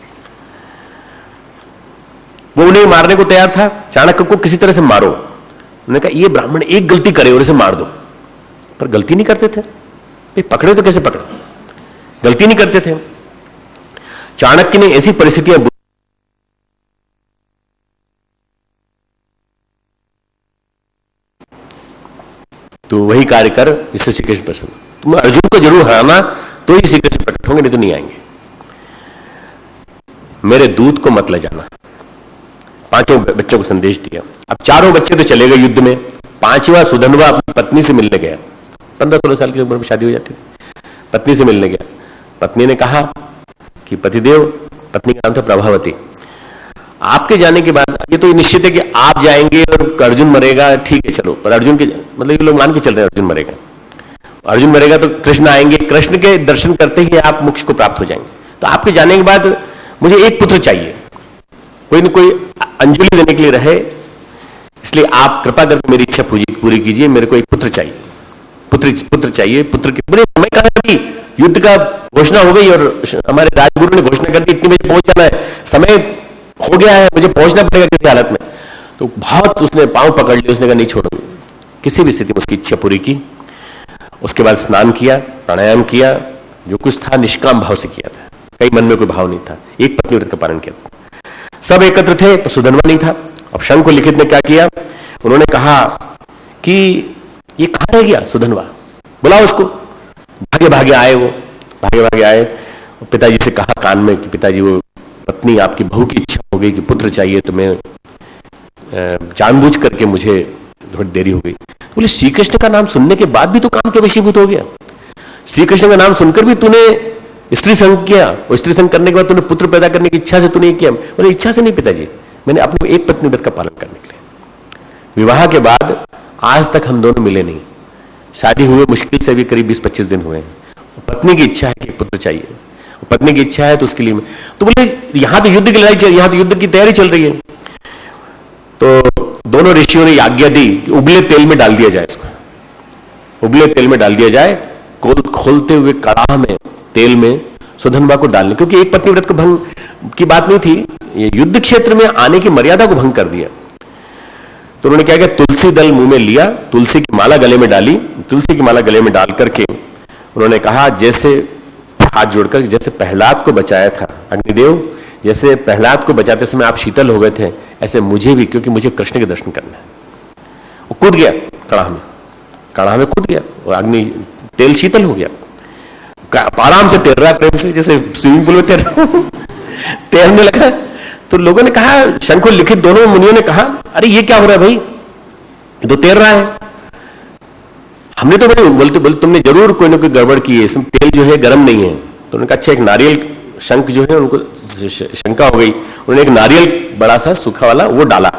वो उन्हें मारने को तैयार था, चाणक्य को किसी तरह से मारो। उन्होंने कहा ये ब्राह्मण एक गलती करे और इसे मार दो, पर गलती नहीं करते थे। पकड़े तो कैसे पकड़े, गलती नहीं करते थे। चाणक्य ने ऐसी परिस्थितियां तो वही कार्य कर जिससे श्री कृष्ण प्रसन्न। तुम अर्जुन को जरूर हराना तो ही श्री कृष्ण प्रकट होंगे, नहीं तो नहीं आएंगे। मेरे दूत को मत ले जाना। 5 बच्चों को संदेश दिया। अब 4 बच्चे तो चले गए युद्ध में, 5वां सुधनवा अपनी पत्नी से मिलने गया। 15-16 साल की उम्र में शादी हो जाती थी। पत्नी से मिलने गया। पत्नी ने कहा कि पतिदेव, पत्नी का नाम था प्रभावती, आपके जाने के बाद ये तो निश्चित है कि आप जाएंगे और अर्जुन मरेगा, ठीक है चलो, पर अर्जुन के मतलब ये लोग मान के चल रहे हैं अर्जुन मरेगा, अर्जुन मरेगा तो कृष्ण आएंगे, कृष्ण के दर्शन करते ही आप मोक्ष को प्राप्त हो जाएंगे। तो आपके जाने के बाद मुझे एक पुत्र चाहिए, कोई न कोई अंजलि देने के लिए रहे, इसलिए आप कृपा करके मेरी इच्छा पूरी कीजिए, मेरे को एक पुत्र चाहिए, पुत्र चाहिए। पुत्र के बड़े समय कहा कि युद्ध का घोषणा हो गई और हमारे राजगुरु ने घोषणा कर दी इतनी बजे पहुंच जाना है, समय हो गया है, मुझे पहुंचना पड़ेगा किसी हालत में। तो बहुत उसने पांव पकड़ लिया, उसने कहा नहीं छोड़ूंगा, किसी भी स्थिति में उसकी इच्छा पूरी की। उसके बाद स्नान किया, प्राणायाम किया, जो कुछ था निष्काम भाव से किया था, कई मन में कोई भाव नहीं था। एक पत्नी व्रत का पालन किया। सब एकत्र थे पर सुधनवा नहीं था। अब शंख लिखित ने क्या किया, उन्होंने कहा कि ये कहां रह गया सुधनवा, बुलाओ उसको। भागे भागे आए वो, भागे भागे आए और पिताजी से कहा कान में कि पिताजी वो पत्नी आपकी बहू की इच्छा हो गई कि पुत्र चाहिए, तो मैं जानबूझ करके मुझे थोड़ी देरी हो गई। बोले श्री कृष्ण का नाम सुनने के बाद भी तो काम के वशीभूत हो गया, श्री कृष्ण का नाम सुनकर भी तूने स्त्री संग किया, और स्त्री संग करने के बाद तूने पुत्र पैदा करने की इच्छा से तूने किया। बोले इच्छा से नहीं पिताजी, मैंने अपने एक पत्नी व्रत का पालन करने के लिए। विवाह के बाद आज तक हम दोनों मिले नहीं, शादी हुए मुश्किल से भी करीब 20-25 दिन हुए हैं। पत्नी की इच्छा है कि पुत्र चाहिए, पत्नी की इच्छा है तो उसके लिए तो बोले यहां तो युद्ध की लड़ाई चल, यहां तो युद्ध की तैयारी चल रही है। तो दोनों ऋषियों ने आज्ञा दी कि उबले तेल में डाल दिया जाए इसको, उबले तेल में डाल दिया जाए। खोलते हुए कड़ाह में तेल में सुधनवा को डालने, क्योंकि एक पत्नी व्रत को भंग की बात नहीं थी, ये युद्ध क्षेत्र में आने की मर्यादा को भंग कर दिया। तो उन्होंने क्या किया, तुलसी दल मुंह में लिया, तुलसी की माला गले में डाली, तुलसी की माला गले में डाल करके उन्होंने कहा, जैसे हाथ जोड़कर जैसे प्रहलाद को बचाया था अग्निदेव, जैसे प्रहलाद को बचाते समय आप शीतल हो गए थे, ऐसे मुझे भी, क्योंकि मुझे कृष्ण के दर्शन करना है। वो कूद गया कड़ाह में कूद गया और अग्नि तेल शीतल हो गया, आराम से तैर रहा प्रेम से, जैसे स्विमिंग पूल में तैरने लगा। तो लोगों ने कहा, शंख और लिखित दोनों मुनियों ने कहा, अरे ये क्या हो रहा है भाई, ये तो तैर रहा है। हमने तो भाई बोलते तुमने जरूर कोई ना कोई गड़बड़ की है, इसमें तेल जो है गर्म नहीं है। तो उन्होंने कहा अच्छा, एक नारियल, शंख जो है उनको शंका हो गई, उन्होंने एक नारियल बड़ा सा सूखा वाला वो डाला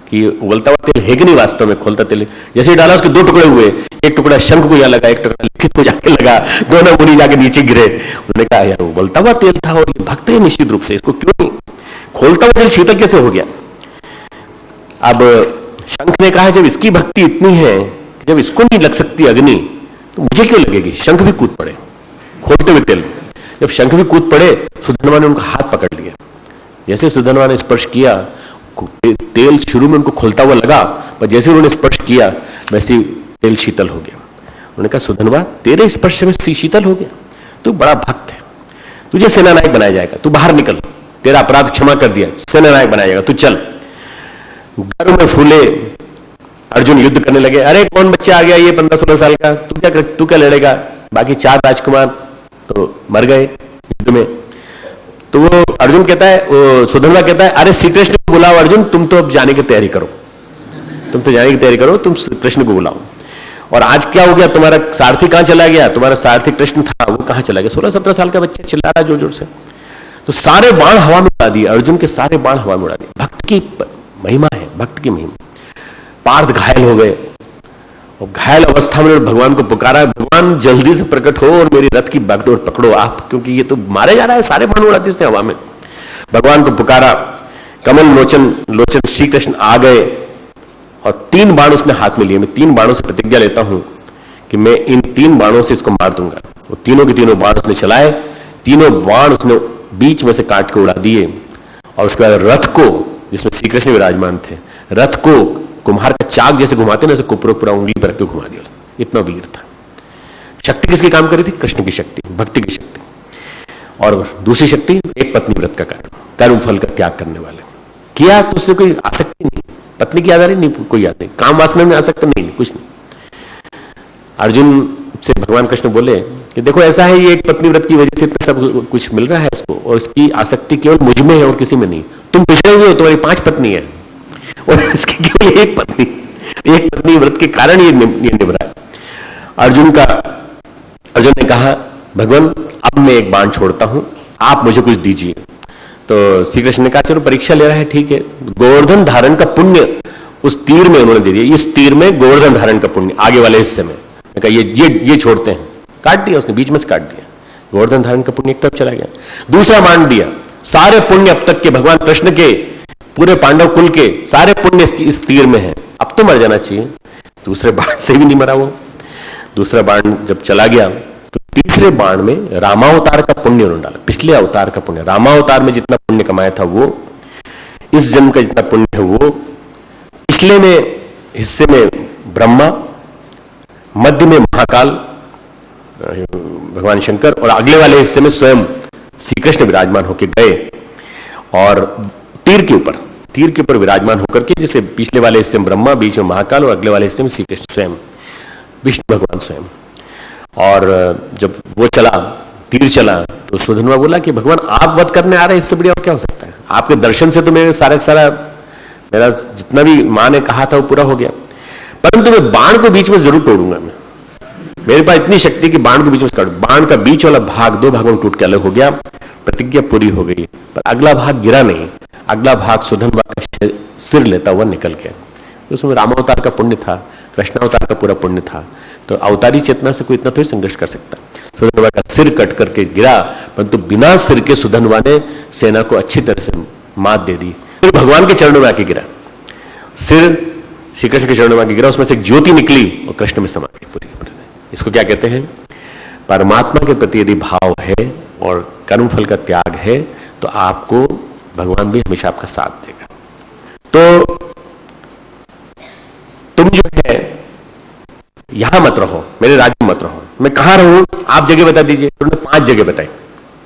कि उबलता हुआ तेल है कि नहीं वास्तव में, खोलता तेल। जैसे ही डाला उसके 2 टुकड़े हुए, एक टुकड़ा शंख को यहाँ लगा, एक टुकड़ा लिखित को जाके लगा, दोनों मुनि जाके नीचे गिरे। उन्होंने कहा यार उबलता हुआ तेल था और ये भक्त है निश्चित रूप से, इसको क्यों नहीं, खोलता हुआ तेल शीतल कैसे हो गया। अब शंख ने कहा जब इसकी भक्ति इतनी है, जब इसको नहीं लग सकती अग्नि, तो मुझे क्यों लगेगी। शंख भी कूद पड़े खोलते हुए तेल। जब शंख भी कूद पड़े, सुधनवा ने उनका हाथ पकड़ लिया। जैसे सुधनवा ने स्पर्श किया, तेल शुरू में उनको खोलता हुआ लगा, पर जैसे उन्होंने स्पर्श किया वैसे तेल शीतल हो गया। उन्होंने कहा सुधनवा, तेरे स्पर्श में शीतल हो गया, तू बड़ा भक्त है, तुझे सेनानायक बनाया जाएगा, तू बाहर निकल, तेरा अपराध क्षमा कर दिया, सेनानायक बनाया जाएगा, तू चल। गर्व में फूले अर्जुन युद्ध करने लगे। अरे कौन बच्चा आ गया ये 15-16 साल का, तू क्या लड़ेगा, बाकी 4 राजकुमार तो मर गए युद्ध में। तो वो अर्जुन कहता है, वो सुधनवा कहता है, अरे श्री कृष्ण को बुलाओ अर्जुन, तुम तो अब जाने की तैयारी करो, तुम कृष्ण को बुलाओ। और आज क्या हो गया, तुम्हारा सारथी कहां चला गया, तुम्हारा सारथी कृष्ण था वो कहां चला गया। 16-17 साल का बच्चा चिल्ला रहा जोर जोर से। तो सारे बाण हवा में उड़ा दिए, अर्जुन के सारे बाण हवा में उड़ा दिए। भक्त की महिमा है, भक्त की महिमा। पार्थ घायल हो गए और घायल अवस्था में भगवान को पुकारा, भगवान जल्दी से प्रकट हो और मेरी रथ की बागडोर पकड़ो आप, क्योंकि ये तो मारे जा रहा है, सारे बाण उड़ाते इसने हवा में। भगवान को पुकारा, कमल लोचन श्री कृष्ण आ गए और 3 बाण उसने हाथ में लिए। मैं 3 बाणों से प्रतिज्ञा लेता हूं कि मैं इन 3 बाणों से इसको मार दूंगा। वो तीनों के तीनों बाण उसने चलाए, तीनों बाण उसने बीच में से काट के उड़ा दिए। और उसके बाद रथ को, जिसमें श्री कृष्ण विराजमान थे, रथ को कुम्हार का चाक जैसे घुमाते ना, ऐसे पूरा उंगली पर रख के घुमा दिया। इतना वीर था। शक्ति किसकी काम करी थी, कृष्ण की शक्ति, भक्ति की शक्ति। और दूसरी शक्ति एक पत्नी व्रत का कर्म फल का त्याग करने वाले किया, तो उससे कोई आसक्ति नहीं, पत्नी की आधार नहीं, कोई याद नहीं, काम वासना में आसक्त नहीं, कुछ नहीं। अर्जुन से भगवान कृष्ण बोले कि देखो ऐसा है, ये एक पत्नी व्रत की वजह से सब कुछ मिल रहा है इसको, और इसकी आसक्ति केवल मुझ में है और किसी में नहीं। तुम पिछड़े हुए हो, तुम्हारी 5 पत्नी है और इसकी केवल एक पत्नी व्रत के कारण ये निभ रहा है। अर्जुन ने कहा भगवान अब मैं एक बाण छोड़ता हूं, आप मुझे कुछ दीजिए। तो श्री कृष्ण ने कहा चलो परीक्षा ले रहा है, ठीक है। गोवर्धन धारण का पुण्य उस तीर में उन्होंने दे दिया। इस तीर में गोवर्धन धारण का पुण्य आगे वाले हिस्से में, कहा ये छोड़ते हैं, काट दिया उसने, बीच में से काट दिया। गोवर्धन धारण का पुण्य एक तरफ चला गया। दूसरा बाण दिया, सारे पुण्य अब तक के भगवान कृष्ण के, पूरे पांडव कुल के सारे पुण्य इस तीर में है, अब तो मर जाना चाहिए। दूसरे बाण से भी नहीं मरा वो। दूसरा बाण जब चला गया तो तीसरे बाण में रामावतार का पुण्य उन्होंने डाला, पिछले अवतार का पुण्य। रामावतार में जितना पुण्य कमाया था वो, इस जन्म का जितना पुण्य है वो, पिछले में हिस्से में ब्रह्मा, मध्य में महाकाल भगवान शंकर, और अगले वाले हिस्से में स्वयं श्री कृष्ण विराजमान होकर गए। और तीर के ऊपर विराजमान होकर के, जैसे पिछले वाले हिस्से में ब्रह्मा, बीच में महाकाल और अगले वाले हिस्से में श्री कृष्ण स्वयं, विष्णु भगवान स्वयं। और जब वो चला, तीर चला, तो सुधन्वा बोला कि भगवान आप वध करने आ रहे हैं, इससे बढ़िया और क्या हो सकता है? आपके दर्शन से तो मेरे सारा मेरा जितना भी मां ने कहा था वो पूरा हो गया, परंतु मैं बाण को बीच में जरूर तोड़ूंगा। मैं, मेरे पास इतनी शक्ति कि बाण को बीच में काट। बाण का बीच वाला भाग 2 भागों में टूट के अलग हो गया, प्रतिज्ञा पूरी हो गई, पर अगला भाग गिरा नहीं, अगला भाग सुधन्वा का सिर लेता हुआ निकल गया। उसमें रामावतार का पुण्य था, कृष्णावतार का पूरा पुण्य था, तो अवतारी चेतना से कोई इतना थोड़ी संघर्ष कर सकता। सुधन्वा का सिर कट करके गिरा, परंतु बिना सिर के सुधन्वा ने सेना को अच्छी तरह से मात दे दी। फिर भगवान के चरणों में आके गिरा, सिर श्री कृष्ण के चरणों में आके गिरा, उसमें से एक ज्योति निकली और कृष्ण में समा गई पूरी। इसको क्या कहते हैं? परमात्मा के प्रति यदि भाव है और कर्मफल का त्याग है तो आपको भगवान भी हमेशा आपका साथ देगा। तो तुम जो है यहां मत रहो, मेरे राज्य में मत रहो। मैं कहां रहूं? आप जगह बता दीजिए। उन्होंने 5 जगह बताई।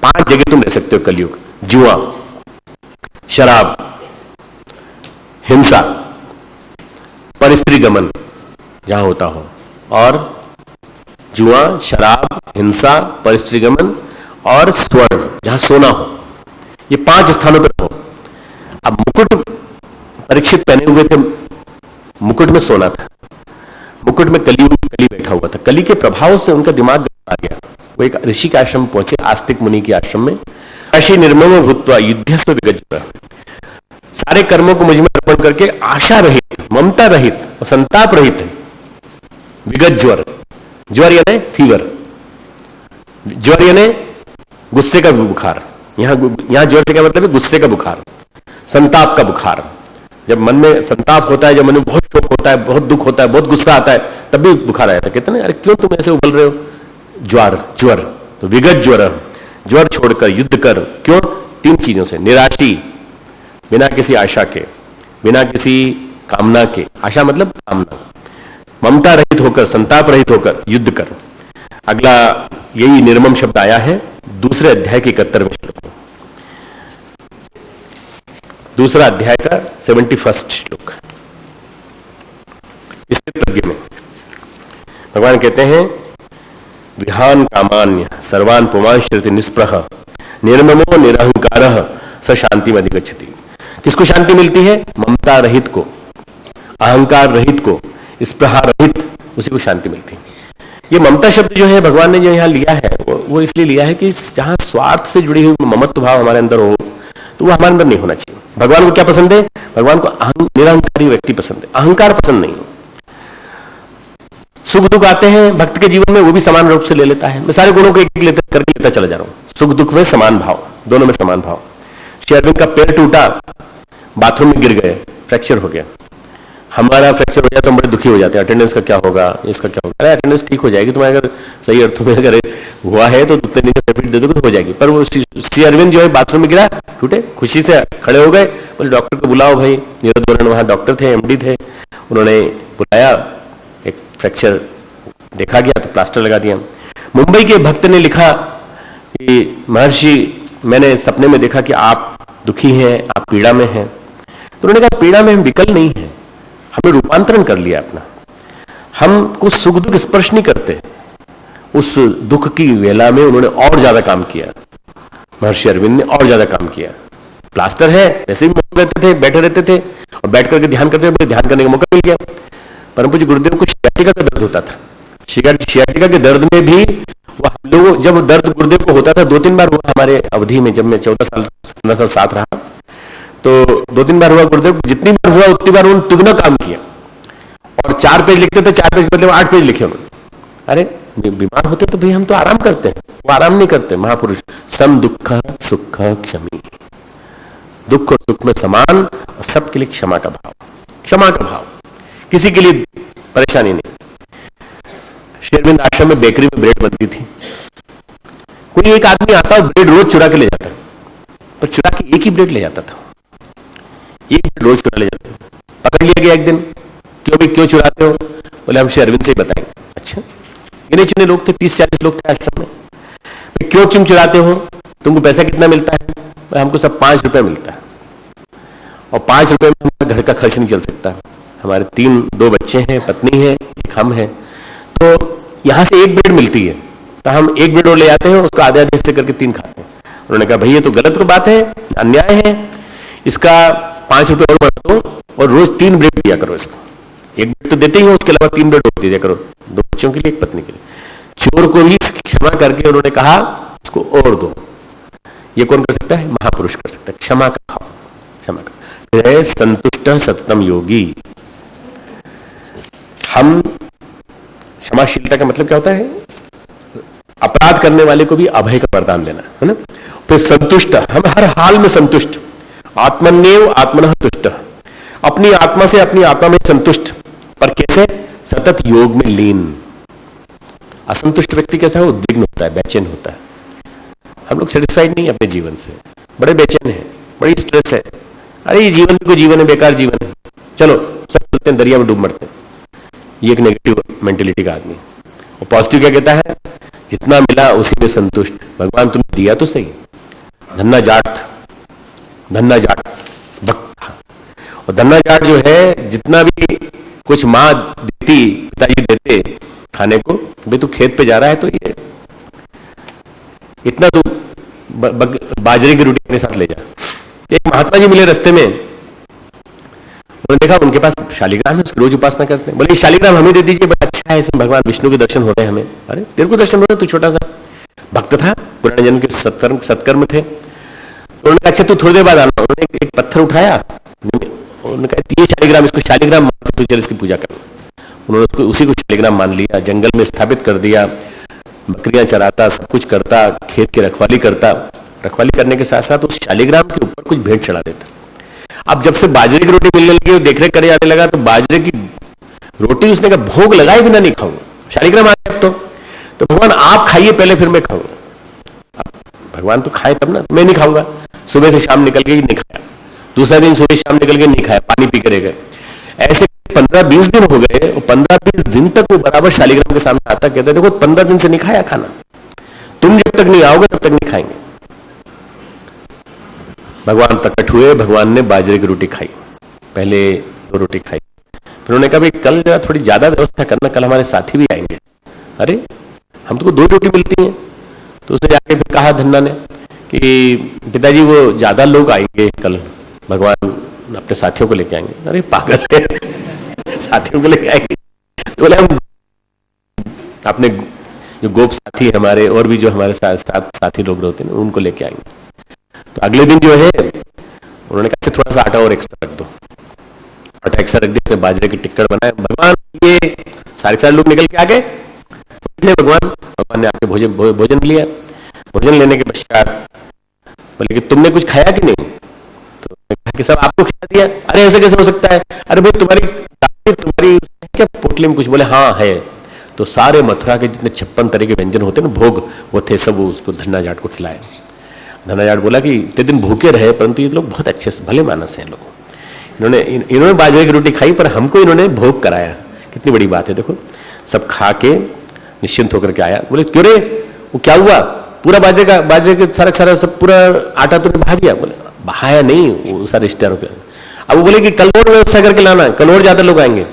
5 जगह तुम रह सकते हो कलयुग। जुआ, शराब, हिंसा, परिस्त्री गमन जहां होता हो, और जुआ, शराब, हिंसा, परिस्त्री गमन और स्वर्ण जहां सोना हो, ये 5 स्थानों पर हो। अब मुकुट परीक्षित पहने हुए थे, मुकुट में सोना था, मुकुट में कली बैठा हुआ था। कली के प्रभाव से उनका दिमाग आ गया। वो एक ऋषि के आश्रम पहुंचे, आस्तिक मुनि के आश्रम में। काशी निर्मम भूत्वा युद्धस्व विगज्जर, सारे कर्मों को मुझ में अर्पण करके आशा रहित, ममता रहित और संताप रहित, विगज्वर, ज्वर यानी फीवर, ज्वर यानी गुस्से का बुखार। यहां ज्वर से क्या मतलब है? गुस्से का बुखार, संताप का बुखार। जब मन में संताप होता है, जब मन में बहुत शोक होता है, बहुत दुख होता है, बहुत गुस्सा आता है, तब भी बुखार आया था। कहते हैं अरे क्यों तुम ऐसे उबल रहे हो? ज्वर, तो विगत ज्वर छोड़कर युद्ध कर। क्यों? 3 चीजों से, निराशी, बिना किसी आशा के, बिना किसी कामना के, आशा मतलब कामना, ममता रहित होकर, संताप रहित होकर युद्ध कर। अगला यही निर्मम शब्द आया है दूसरे अध्याय के 71वें श्लोक में, दूसरा अध्याय का 71वां श्लोक। इस तज्ञ में भगवान कहते हैं विहान कामान्य सर्वान पुमांश्रित निस्पृह निर्ममो निरहंकारः स शांतिम अधिगच्छति। किसको शांति मिलती है? ममता रहित को, अहंकार रहित को, स्पृहा रहित, उसी को शांति मिलती है। ये ममता शब्द जो है भगवान ने जो यहाँ लिया है वो इसलिए लिया है कि जहां स्वार्थ से जुड़ी हुई ममत्व भाव हमारे अंदर हो तो वो हमारे अंदर नहीं होना चाहिए। भगवान को क्या पसंद है? भगवान को निरहंकारी व्यक्ति पसंद है, अहंकार पसंद नहीं। सुख दुख आते हैं भक्त के जीवन में, वो भी समान रूप से ले लेता है। मैं सारे गुणों को एक करके लेता चला जा रहा हूं। सुख दुख में समान भाव, दोनों में समान भाव। श्री अरविंद का पैर टूटा, बाथरूम में गिर गए, फ्रैक्चर हो गया। हमारा फ्रैक्चर हो जाए तो हम बड़े दुखी हो जाते हैं, अटेंडेंस का क्या होगा, इसका क्या होगा। अरे अटेंडेंस ठीक हो जाएगी, तुम्हारे अगर सही अर्थों में अगर हुआ है तो उतने दिन का सर्टिफिकेट दे दोगे तो हो जाएगी। पर वो श्री अरविंद जो है बाथरूम में गिरा, टूटे, खुशी से खड़े हो गए, बोले डॉक्टर को बुलाओ भाई। नीरज वरण वहां डॉक्टर थे, एमडी थे, उन्होंने बुलाया, एक फ्रैक्चर देखा गया तो प्लास्टर लगा दिया। मुंबई के भक्त ने लिखा कि महर्षि मैंने सपने में देखा कि आप दुखी हैं, आप पीड़ा में हैं। तो उन्होंने कहा पीड़ा में हम विकल नहीं है, हमने रूपांतरण कर लिया अपना। हमको सुख दुख स्पर्श नहीं करते। उस दुख की वेला में उन्होंने और ज्यादा काम किया, महर्षि अरविंद ने और ज्यादा काम किया। प्लास्टर है, वैसे भी रहते थे, बैठे रहते थे और बैठ करके ध्यान करते थे, ध्यान करने का मौका मिल गया। परम पूज्य गुरुदेव को शियाटिका का दर्द होता था। शियाटिका के दर्द में भी वो हम लोग, जब दर्द गुरुदेव को होता था 2-3 बार हुआ हमारे अवधि में, जब मैं 14 साल 15 साल साथ रहा, तो 2-3 बार हुआ गुरुदेव, जितनी बार हुआ उतनी बार उन्होंने दुगना काम किया। और 4 पेज लिखते थे, 4 पेज मतलब 8 पेज लिखे उन्होंने। अरे बीमार होते तो भाई हम तो आराम करते हैं, वो आराम नहीं करते। महापुरुष सम दुख सुख क्षमी, दुख और सुख में समान और सबके लिए क्षमा का भाव, क्षमा का भाव, किसी के लिए परेशानी नहीं। श्री अरविंद आश्रम में बेकरी में ब्रेड बनती थी, कोई एक आदमी आता और ब्रेड रोज चुरा के ले जाता, पर चुरा के एक ही ब्रेड ले जाता था, एक रोज चुरा ले जाते। पकड़ लिया गया एक दिन, क्यों चुराते हो? बोले हम श्री अरविंद से ही बताएंगे। अच्छा, गिने चुने लोग थे, 30-40 लोग थे आश्रम में। क्यों तुम चुराते हो? तुमको पैसा कितना मिलता है? हमको सब 5 रुपए मिलता है, और 5 रुपए में हमारे घर का खर्च नहीं चल सकता। हमारे 2 बच्चे हैं, पत्नी है, एक हम है, तो यहां से एक ब्रेड मिलती है तो हम एक ब्रेड और ले आते हैं, उसको आधे आधे हिस्से करके 3 खाते हैं। उन्होंने कहा भाई ये तो गलत बात है, अन्याय है, इसका 5 रुपए और बढ़ा दो और रोज 3 ब्रेड दिया करो इसको। एक ब्रेड तो देते ही हो, उसके अलावा 3 ब्रेड और दे दिया करो, 2 बच्चों के लिए, 1 पत्नी के लिए। चोर को ही क्षमा करके उन्होंने कहा इसको और दो। ये कौन कर सकता है? महापुरुष कर सकता है। क्षमा का भाव, क्षमा का। संतुष्ट सततम योगी। हम क्षमाशीलता का मतलब क्या होता है? अपराध करने वाले को भी अभय का वरदान देना, है ना। फिर संतुष्ट, हम हर हाल में संतुष्ट। आत्मन्येव आत्मनः तुष्ट, अपनी आत्मा से अपनी आत्मा में संतुष्ट। पर कैसे? सतत योग में लीन। असंतुष्ट व्यक्ति कैसा है? उद्विग्न होता है, बेचैन होता है। हम लोग सेटिस्फाइड नहीं अपने जीवन से, बड़े बेचैन हैं, बड़ी स्ट्रेस है। अरे ये जीवन को जीवन है, बेकार जीवन है, चलो सब चलते हैं, दरिया में डूब मरते हैं। ये एक नेगेटिव मेंटेलिटी का आदमी। और पॉजिटिव क्या कहता है? जितना मिला उसी में संतुष्ट। भगवान तुमने दिया तो सही। धन्ना जाट भक्त। और धन्ना जाट जो है, जितना भी कुछ माँ देती, पिताजी देते खाने को, भाई तू खेत पे जा रहा है तो ये इतना तू बाजरे की रोटी अपने साथ ले जा। एक महात्मा जी मिले रास्ते में, उन्होंने देखा उनके पास शालिग्राम है, उसकी रोज उपासना करते हैं। बोले शालिग्राम हमें दे दीजिए, बड़ा अच्छा है, इसमें भगवान विष्णु के दर्शन होते हैं हमें। अरे तेरे को दर्शन हो रहे, तू छोटा सा भक्त था, पुराने जन्म के सत्कर्म थे। उन्होंने कहा अच्छा तू थोड़ी देर बाद आना। उन्होंने एक पत्थर उठाया, उन्होंने कहा ये शालिग्राम, इसको शालिग्राम मान, तो चल इसकी पूजा कर। उन्होंने उसी को शालिग्राम मान लिया, जंगल में स्थापित कर दिया, बकरियां चराता, सब कुछ करता, खेत की रखवाली करता। रखवाली करने के साथ साथ उस शालिग्राम के ऊपर कुछ भेंट चढ़ा देता। अब जब से बाजरे की रोटी मिलने लगी, देख रेख करे आने लगा, तो बाजरे की रोटी उसने कहा भोग लगाए बिना नहीं खाऊंगा, शालिग्राम आ गया तो भगवान आप खाइए पहले, फिर मैं खाऊंगा। भगवान तो खाए तब ना, मैं नहीं खाऊंगा। सुबह से शाम निकल गई, नहीं खाया। दूसरा दिन सुबह शाम निकल गए, नहीं खाया, पानी पी कर गए। ऐसे 15-20 दिन हो गए, और 15-20 दिन तक वो बराबर शालिग्राम के सामने आता, कहते देखो 15 दिन से नहीं खाया खाना, तुम जब तक नहीं आओगे तब तक नहीं खाएंगे। भगवान प्रकट हुए, भगवान ने बाजरे की रोटी खाई, पहले 2 रोटी खाई। फिर उन्होंने कहा भाई कल जरा थोड़ी ज्यादा व्यवस्था करना, कल हमारे साथी भी आएंगे। अरे हम तो 2 रोटी मिलती हैं। तो उसने जाके फिर कहा धन्ना ने कि पिताजी वो ज्यादा लोग आएंगे कल, भगवान अपने साथियों को लेके आएंगे। अरे पागल है, साथियों को लेके आएंगे? तो बोले हम अपने जो गोप साथी हमारे, और भी जो हमारे साथ साथी लोग होते हैं उनको लेके आएंगे। तो अगले दिन जो है उन्होंने कहा थोड़ा सा आटा और एक्स्ट्रा रख दो। आटा एक्स्ट्रा रख दिया, बाजरे की टिक्कड़ बनाए। भगवान ये सारे लोग निकल के आ गए। भगवान ने आके भोजन लिया। भोजन लेने के पश्चात बोले कि तुमने कुछ खाया कि नहीं? तो कि सब आपको खिला दिया। अरे ऐसे कैसे हो सकता है? अरे भाई तुम्हारी क्या पोटली में कुछ? बोले हाँ है। तो सारे मथुरा के जितने 56 तरह के व्यंजन होते हैं ना, भोग, वो थे, सब उसको धन्ना जाट को खिलाए। धन्ना जाट बोला कि इतने दिन भूखे रहे, परंतु ये लोग बहुत अच्छे भले मानस हैं लोग। इन्होंने बाजरे की रोटी खाई, पर हमको इन्होंने भोग कराया। कितनी बड़ी बात है देखो। सब खा के निश्चिंत होकर के आया। बोले क्यों रे, वो क्या हुआ? पूरा बाजरे के सारा सब पूरा आटा तूने बहा दिया? बोले बहाया नहीं, वो सारे रिश्तेदारों के। अब वो बोले कि कल और व्यवस्था करके लाना, कल और ज्यादा लोग आएंगे।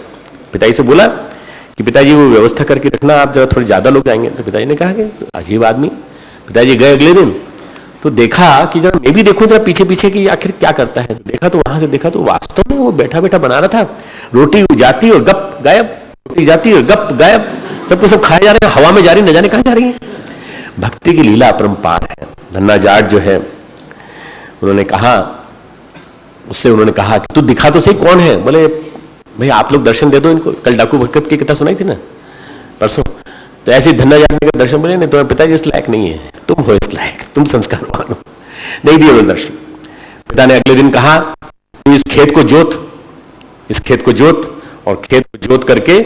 पिताजी से बोला कि पिताजी वो व्यवस्था करके रखना, आप जरा थोड़े ज्यादा लोग आएंगे। तो पिताजी ने कहा कि अजीब आदमी। पिताजी गए अगले दिन, तो देखा कि जरा मैं भी देखूं जरा पीछे पीछे कि आखिर क्या करता है। तो देखा, तो वहां से देखा तो वास्तव में वो बैठा बैठा बना रहा था। रोटी जाती और गप गायब, रोटी जाती और गप गायब, सबको सब खाए जा रहे हैं, हवा में जा रही, न जाने कहां जा रही है। भक्ति की लीला अपरंपार है। धन्ना जाट जो है, उन्होंने कहा, उससे उन्होंने कहा कि तू दिखा तो सही कौन है। बोले भाई आप लोग दर्शन दे दो इनको। कल डाकू भगत की कथा सुनाई थी ना परसों, तो ऐसे धन्ना जाट के दर्शन बोले नहीं, तुम्हारे पिताजी इस लायक नहीं है, तुम हो इस लायक, तुम संस्कारवान हो। नहीं दिए उन्होंने दर्शन। पिता ने अगले दिन कहा तू इस खेत को जोत, इस खेत को जोत, और खेत को जोत करके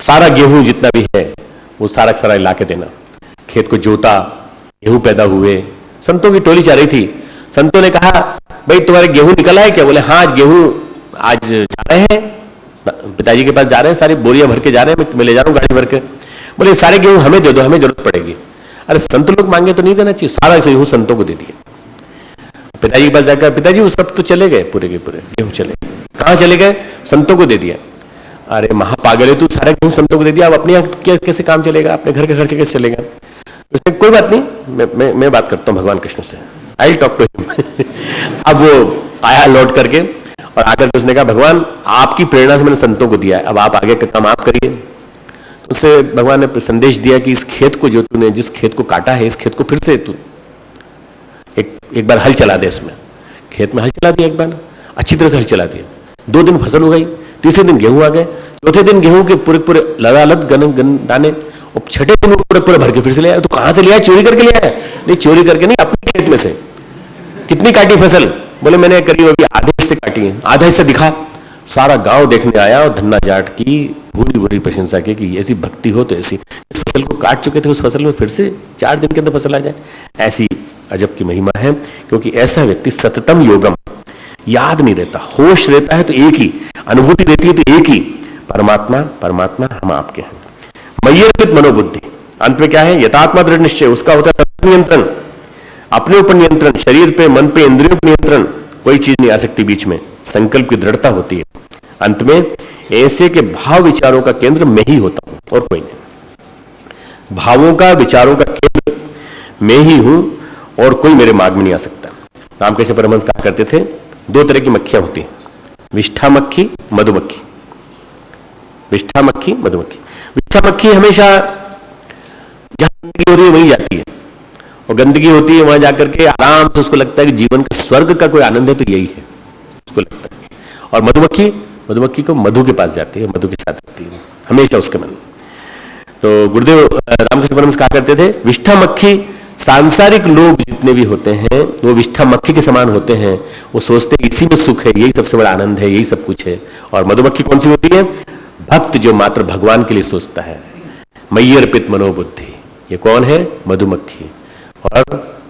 सारा गेहूं जितना भी है वो सारा ला के देना। खेत को जोता, गेहूं पैदा हुए। संतों की टोली जा रही थी। संतों ने कहा भाई तुम्हारे गेहूं निकल आए क्या? बोले हाँ आज गेहूं आज जा रहे हैं, पिताजी के पास जा रहे हैं, सारी बोरियां भर के जा रहे हैं, मैं ले जा रहा हूं गाड़ी भर के। बोले सारे गेहूं हमें दे दो, हमें जरूरत पड़ेगी। अरे संत लोग मांगे तो नहीं देना चाहिए, सारा गेहूं संतों को दे दिया। पिताजी के पास जाकर पिताजी वो सब तो चले गए, पूरे के पूरे गेहूं चले गए। कहां चले गए? संतों को दे दिया। अरे महापागल है तू, सारा गेहूं संतों को दे दिया, अब अपने यहाँ कैसे काम चलेगा, अपने घर के खर्चे कैसे चलेगा? उसने कोई बात नहीं, मैं बात करता हूँ भगवान कृष्ण से, आई टॉक टू हिम। अब वो आया लौट करके और आकर के उसने कहा भगवान आपकी प्रेरणा से मैंने संतों को दिया है, अब आप आगे का काम आप करिए। तो उससे भगवान ने संदेश दिया कि इस खेत को जो तूने जिस खेत को काटा है, इस खेत को फिर से तू एक बार हल चला दे। इसमें खेत में हल चला दिया, एक बार अच्छी तरह से हल चला दिया। 2 दिन फसल हो गई, तीसरे दिन गेहूं आ गए, चौथे दिन गेहूं के पूरे पूरे लदालद दाने, और छठे दिन पूरे पूरे भर के फिर से ले आया। तो कहां से लिया? चोरी करके लिया है? नहीं, चोरी करके नहीं, अपने खेत में से। कितनी काटी फसल? बोले मैंने करीब अभी आधे हिस्से काटी है। आधा हिस्सा दिखा, सारा गांव देखने आया और धन्ना जाट की भूरी भूरी प्रशंसा की कि ऐसी भक्ति हो तो ऐसी, इस फसल को काट चुके थे, उस फसल में फिर से 4 दिन के अंदर फसल आ जाए। ऐसी अजब की महिमा है, क्योंकि ऐसा व्यक्ति सततम योगम, याद नहीं रहता, होश रहता है तो एक ही, अनुभूति देती है तो एक ही, परमात्मा परमात्मा हम आपके हैं। मय्यर्पित मनोबुद्धि, अंत में क्या है? यथात्मा दृढ़ निश्चय, उसका होता है नियंत्रण, अपने ऊपर नियंत्रण, शरीर पे, मन पे, इंद्रियों पर नियंत्रण, कोई चीज नहीं आ सकती बीच में, संकल्प की दृढ़ता होती है। अंत में ऐसे के भाव विचारों का केंद्र मैं ही होता हूं और कोई नहीं। भावों का विचारों का केंद्र मैं ही हूं और कोई मेरे मार्ग में नहीं आ सकता। रामकृष्ण परमहंस कहा करते थे 2 तरह की मक्खियां होती हैं, विष्ठा मक्खी, मधुमक्खी। विष्ठा मक्खी, मधुमक्खी। विष्ठा मक्खी हमेशा जहां गंदगी हो रही है वहीं जाती है, और गंदगी होती है वहां जाकर के आराम से उसको लगता है कि जीवन का स्वर्ग का कोई आनंद है तो यही है, उसको लगता है। और मधुमक्खी, मधुमक्खी को मधु के पास जाती है, मधु के साथ रहती है हमेशा उसके मन में। तो गुरुदेव रामकृष्ण परमहंस कहा करते थे विष्ठा मक्खी, सांसारिक लोग जितने भी होते हैं वो विष्ठा मक्खी के समान होते हैं, वो सोचते हैं इसी में सुख है, यही सबसे बड़ा आनंद है, यही सब कुछ है। और मधुमक्खी कौन सी होती है? भक्त जो मात्र भगवान के लिए सोचता है। मय्यर्पित मनोबुद्धि, ये कौन है? मधुमक्खी। और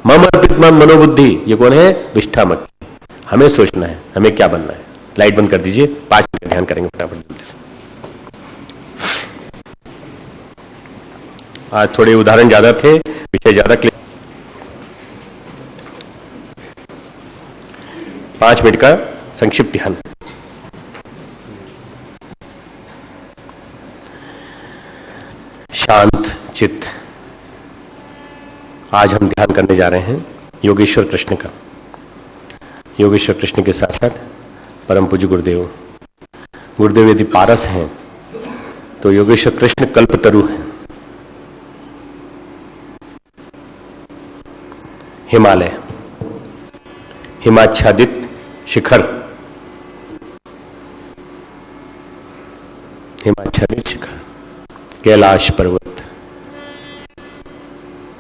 मम अर्पित मनोबुद्धि, ये कौन है? विष्ठा मक्खी। हमें सोचना है हमें क्या बनना है। लाइट बंद कर दीजिए, 5 मिनट ध्यान करेंगे फटाफट जल्दी से। आज थोड़े उदाहरण ज्यादा थे, विषय ज्यादा क्लियर। 5 मिनट का संक्षिप्त ध्यान। शांत चित्त। आज हम ध्यान करने जा रहे हैं योगेश्वर कृष्ण का। योगेश्वर कृष्ण के साथ साथ परम पूज्य गुरुदेव। गुरुदेव यदि पारस हैं तो योगेश्वर कृष्ण कल्पतरु हैं। हिमालय, हिमाच्छादित शिखर, हिमाच्छादित शिखर, कैलाश पर्वत,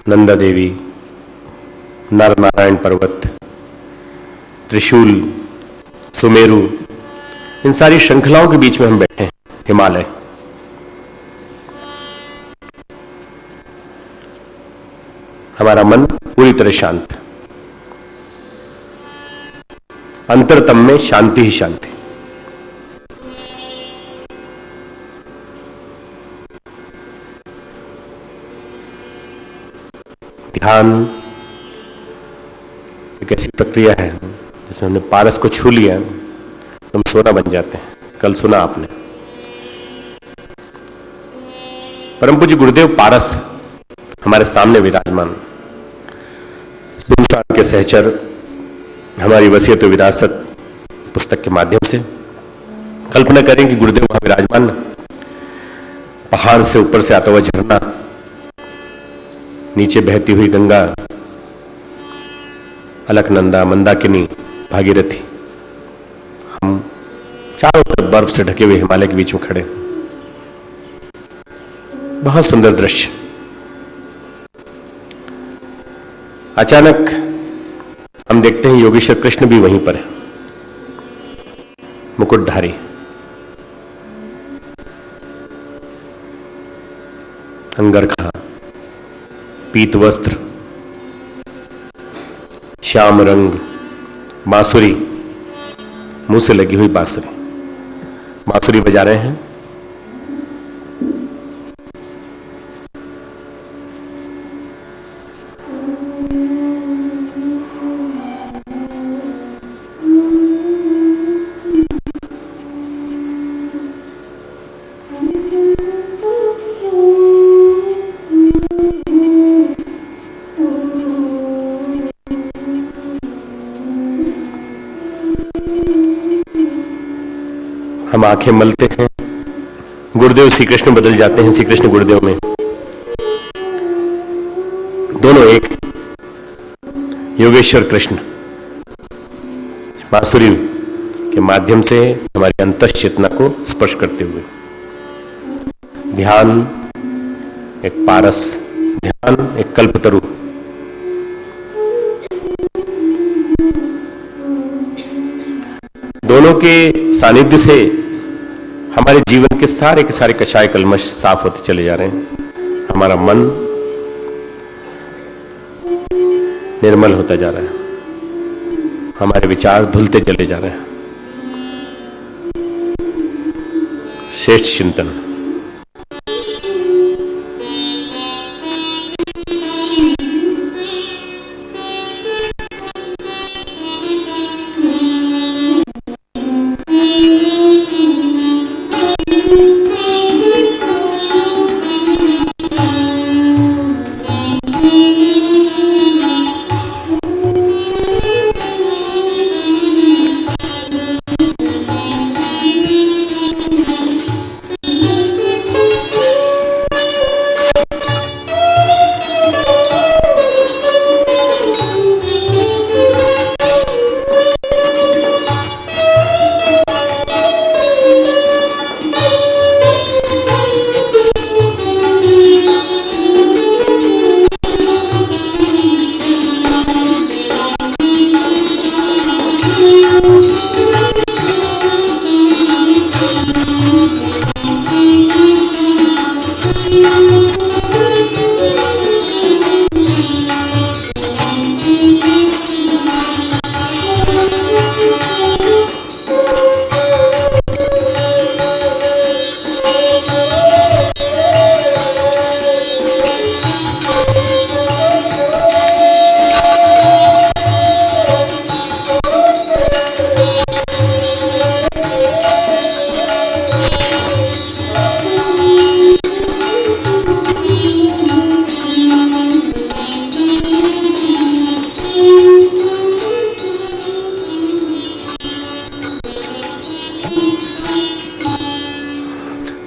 नंदा देवी, नर नारायण पर्वत, त्रिशूल, सुमेरु, इन सारी श्रृंखलाओं के बीच में हम बैठे हैं। हिमालय, हमारा मन पूरी तरह शांत, अंतरतम में शांति ही शांति। ध्यान एक ऐसी प्रक्रिया है जैसे हमने पारस को छू लिया तो हम सोना बन जाते हैं। कल सुना आपने, परम पूज्य गुरुदेव पारस हमारे सामने विराजमान, सुल्तान के सहचर, हमारी वसीयत विरासत पुस्तक के माध्यम से कल्पना करें कि गुरुदेव वहां विराजमान, पहाड़ से ऊपर से आता हुआ झरना, नीचे बहती हुई गंगा, अलकनंदा, मंदाकिनी, भागीरथी, हम चारों तरफ बर्फ से ढके हुए हिमालय के बीच में खड़े। बहुत सुंदर दृश्य। अचानक हम देखते हैं योगेश्वर कृष्ण भी वहीं पर है, मुकुटधारी, अंगरखा, पीत वस्त्र, श्याम रंग, बांसुरी, मुंह से लगी हुई बांसुरी, बांसुरी बजा रहे हैं। हम आंखें मलते हैं, गुरुदेव श्री कृष्ण बदल जाते हैं श्री कृष्ण गुरुदेव में, दोनों एक हैं। योगेश्वर कृष्ण बांसुरी के माध्यम से हमारी अंतस चेतना को स्पर्श करते हुए, ध्यान एक पारस, ध्यान एक कल्पतरु, दोनों के सानिध्य से हमारे जीवन के सारे कषाय कलमश साफ होते चले जा रहे हैं। हमारा मन निर्मल होता जा रहा है, हमारे विचार धुलते चले जा रहे हैं। श्रेष्ठ चिंतन।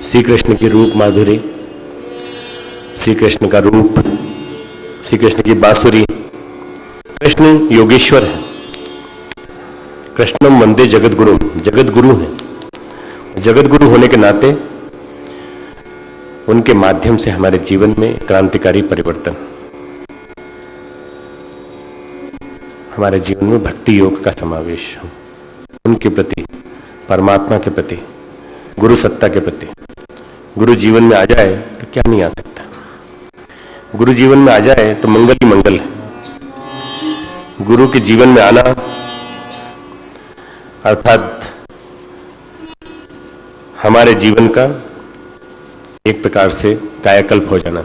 श्री कृष्ण की रूप माधुरी, श्री कृष्ण का रूप, श्री कृष्ण की बांसुरी। कृष्ण योगेश्वर है, कृष्णम वंदे जगत गुरु, जगत गुरु है। जगत गुरु होने के नाते उनके माध्यम से हमारे जीवन में क्रांतिकारी परिवर्तन, हमारे जीवन में भक्ति योग का समावेश, उनके प्रति, परमात्मा के प्रति, गुरु सत्ता के प्रति। गुरु जीवन में आ जाए तो क्या नहीं आ सकता, गुरु जीवन में आ जाए तो मंगल ही मंगल है। गुरु के जीवन में आना अर्थात हमारे जीवन का एक प्रकार से कायाकल्प हो जाना।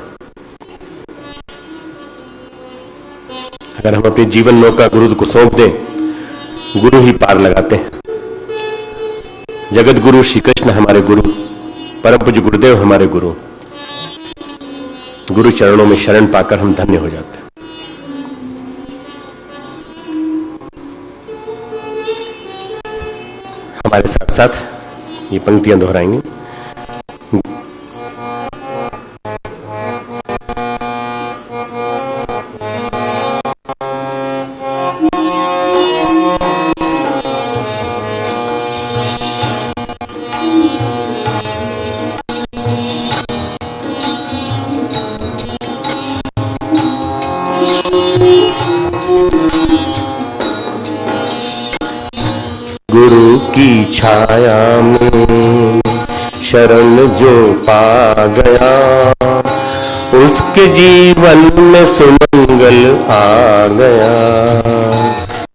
अगर हम अपनी जीवन नौका गुरु को सौंप दें, गुरु ही पार लगाते हैं। जगत गुरु श्री कृष्ण हमारे गुरु, परम पूज्य गुरुदेव हमारे गुरु, गुरु चरणों में शरण पाकर हम धन्य हो जाते हैं। हमारे साथ साथ ये पंक्तियां दोहराएंगे। गुरु की छाया में शरण जो पा गया, उसके जीवन में सुमंगल आ गया।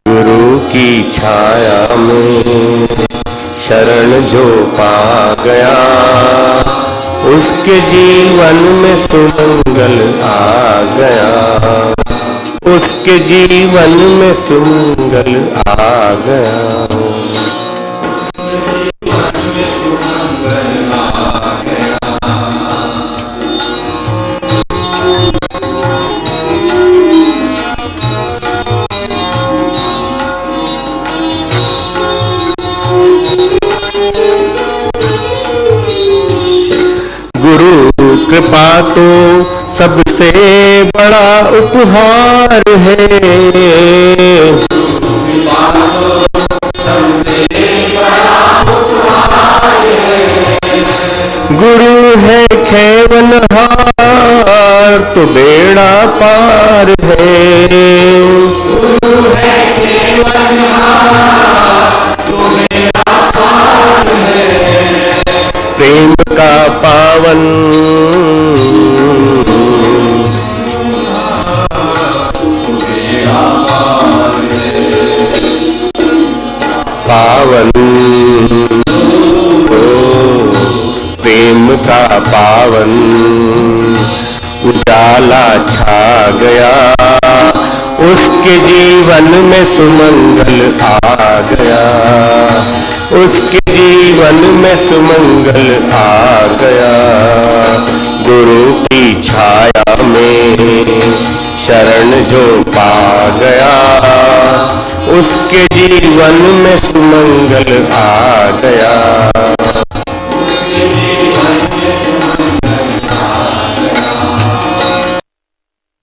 गुरु की छाया में शरण जो पा गया, उसके जीवन में सुमंगल आ गया, उसके जीवन में सुमंगल आ गया। कृपा तो सबसे बड़ा उपहार है। गुरु है खेवनहार तो बेड़ा पार है। गुरु है खेवनहार तो बेड़ा पार है। प्रेम का पावन पावन प्रेम का पावन उजाला छा गया, उसके जीवन में सुमंगल आ गया। उसके जीवन में सुमंगल आ गया। गुरु की छाया में शरण जो पा गया, उसके जीवन में सुमंगल आ गया।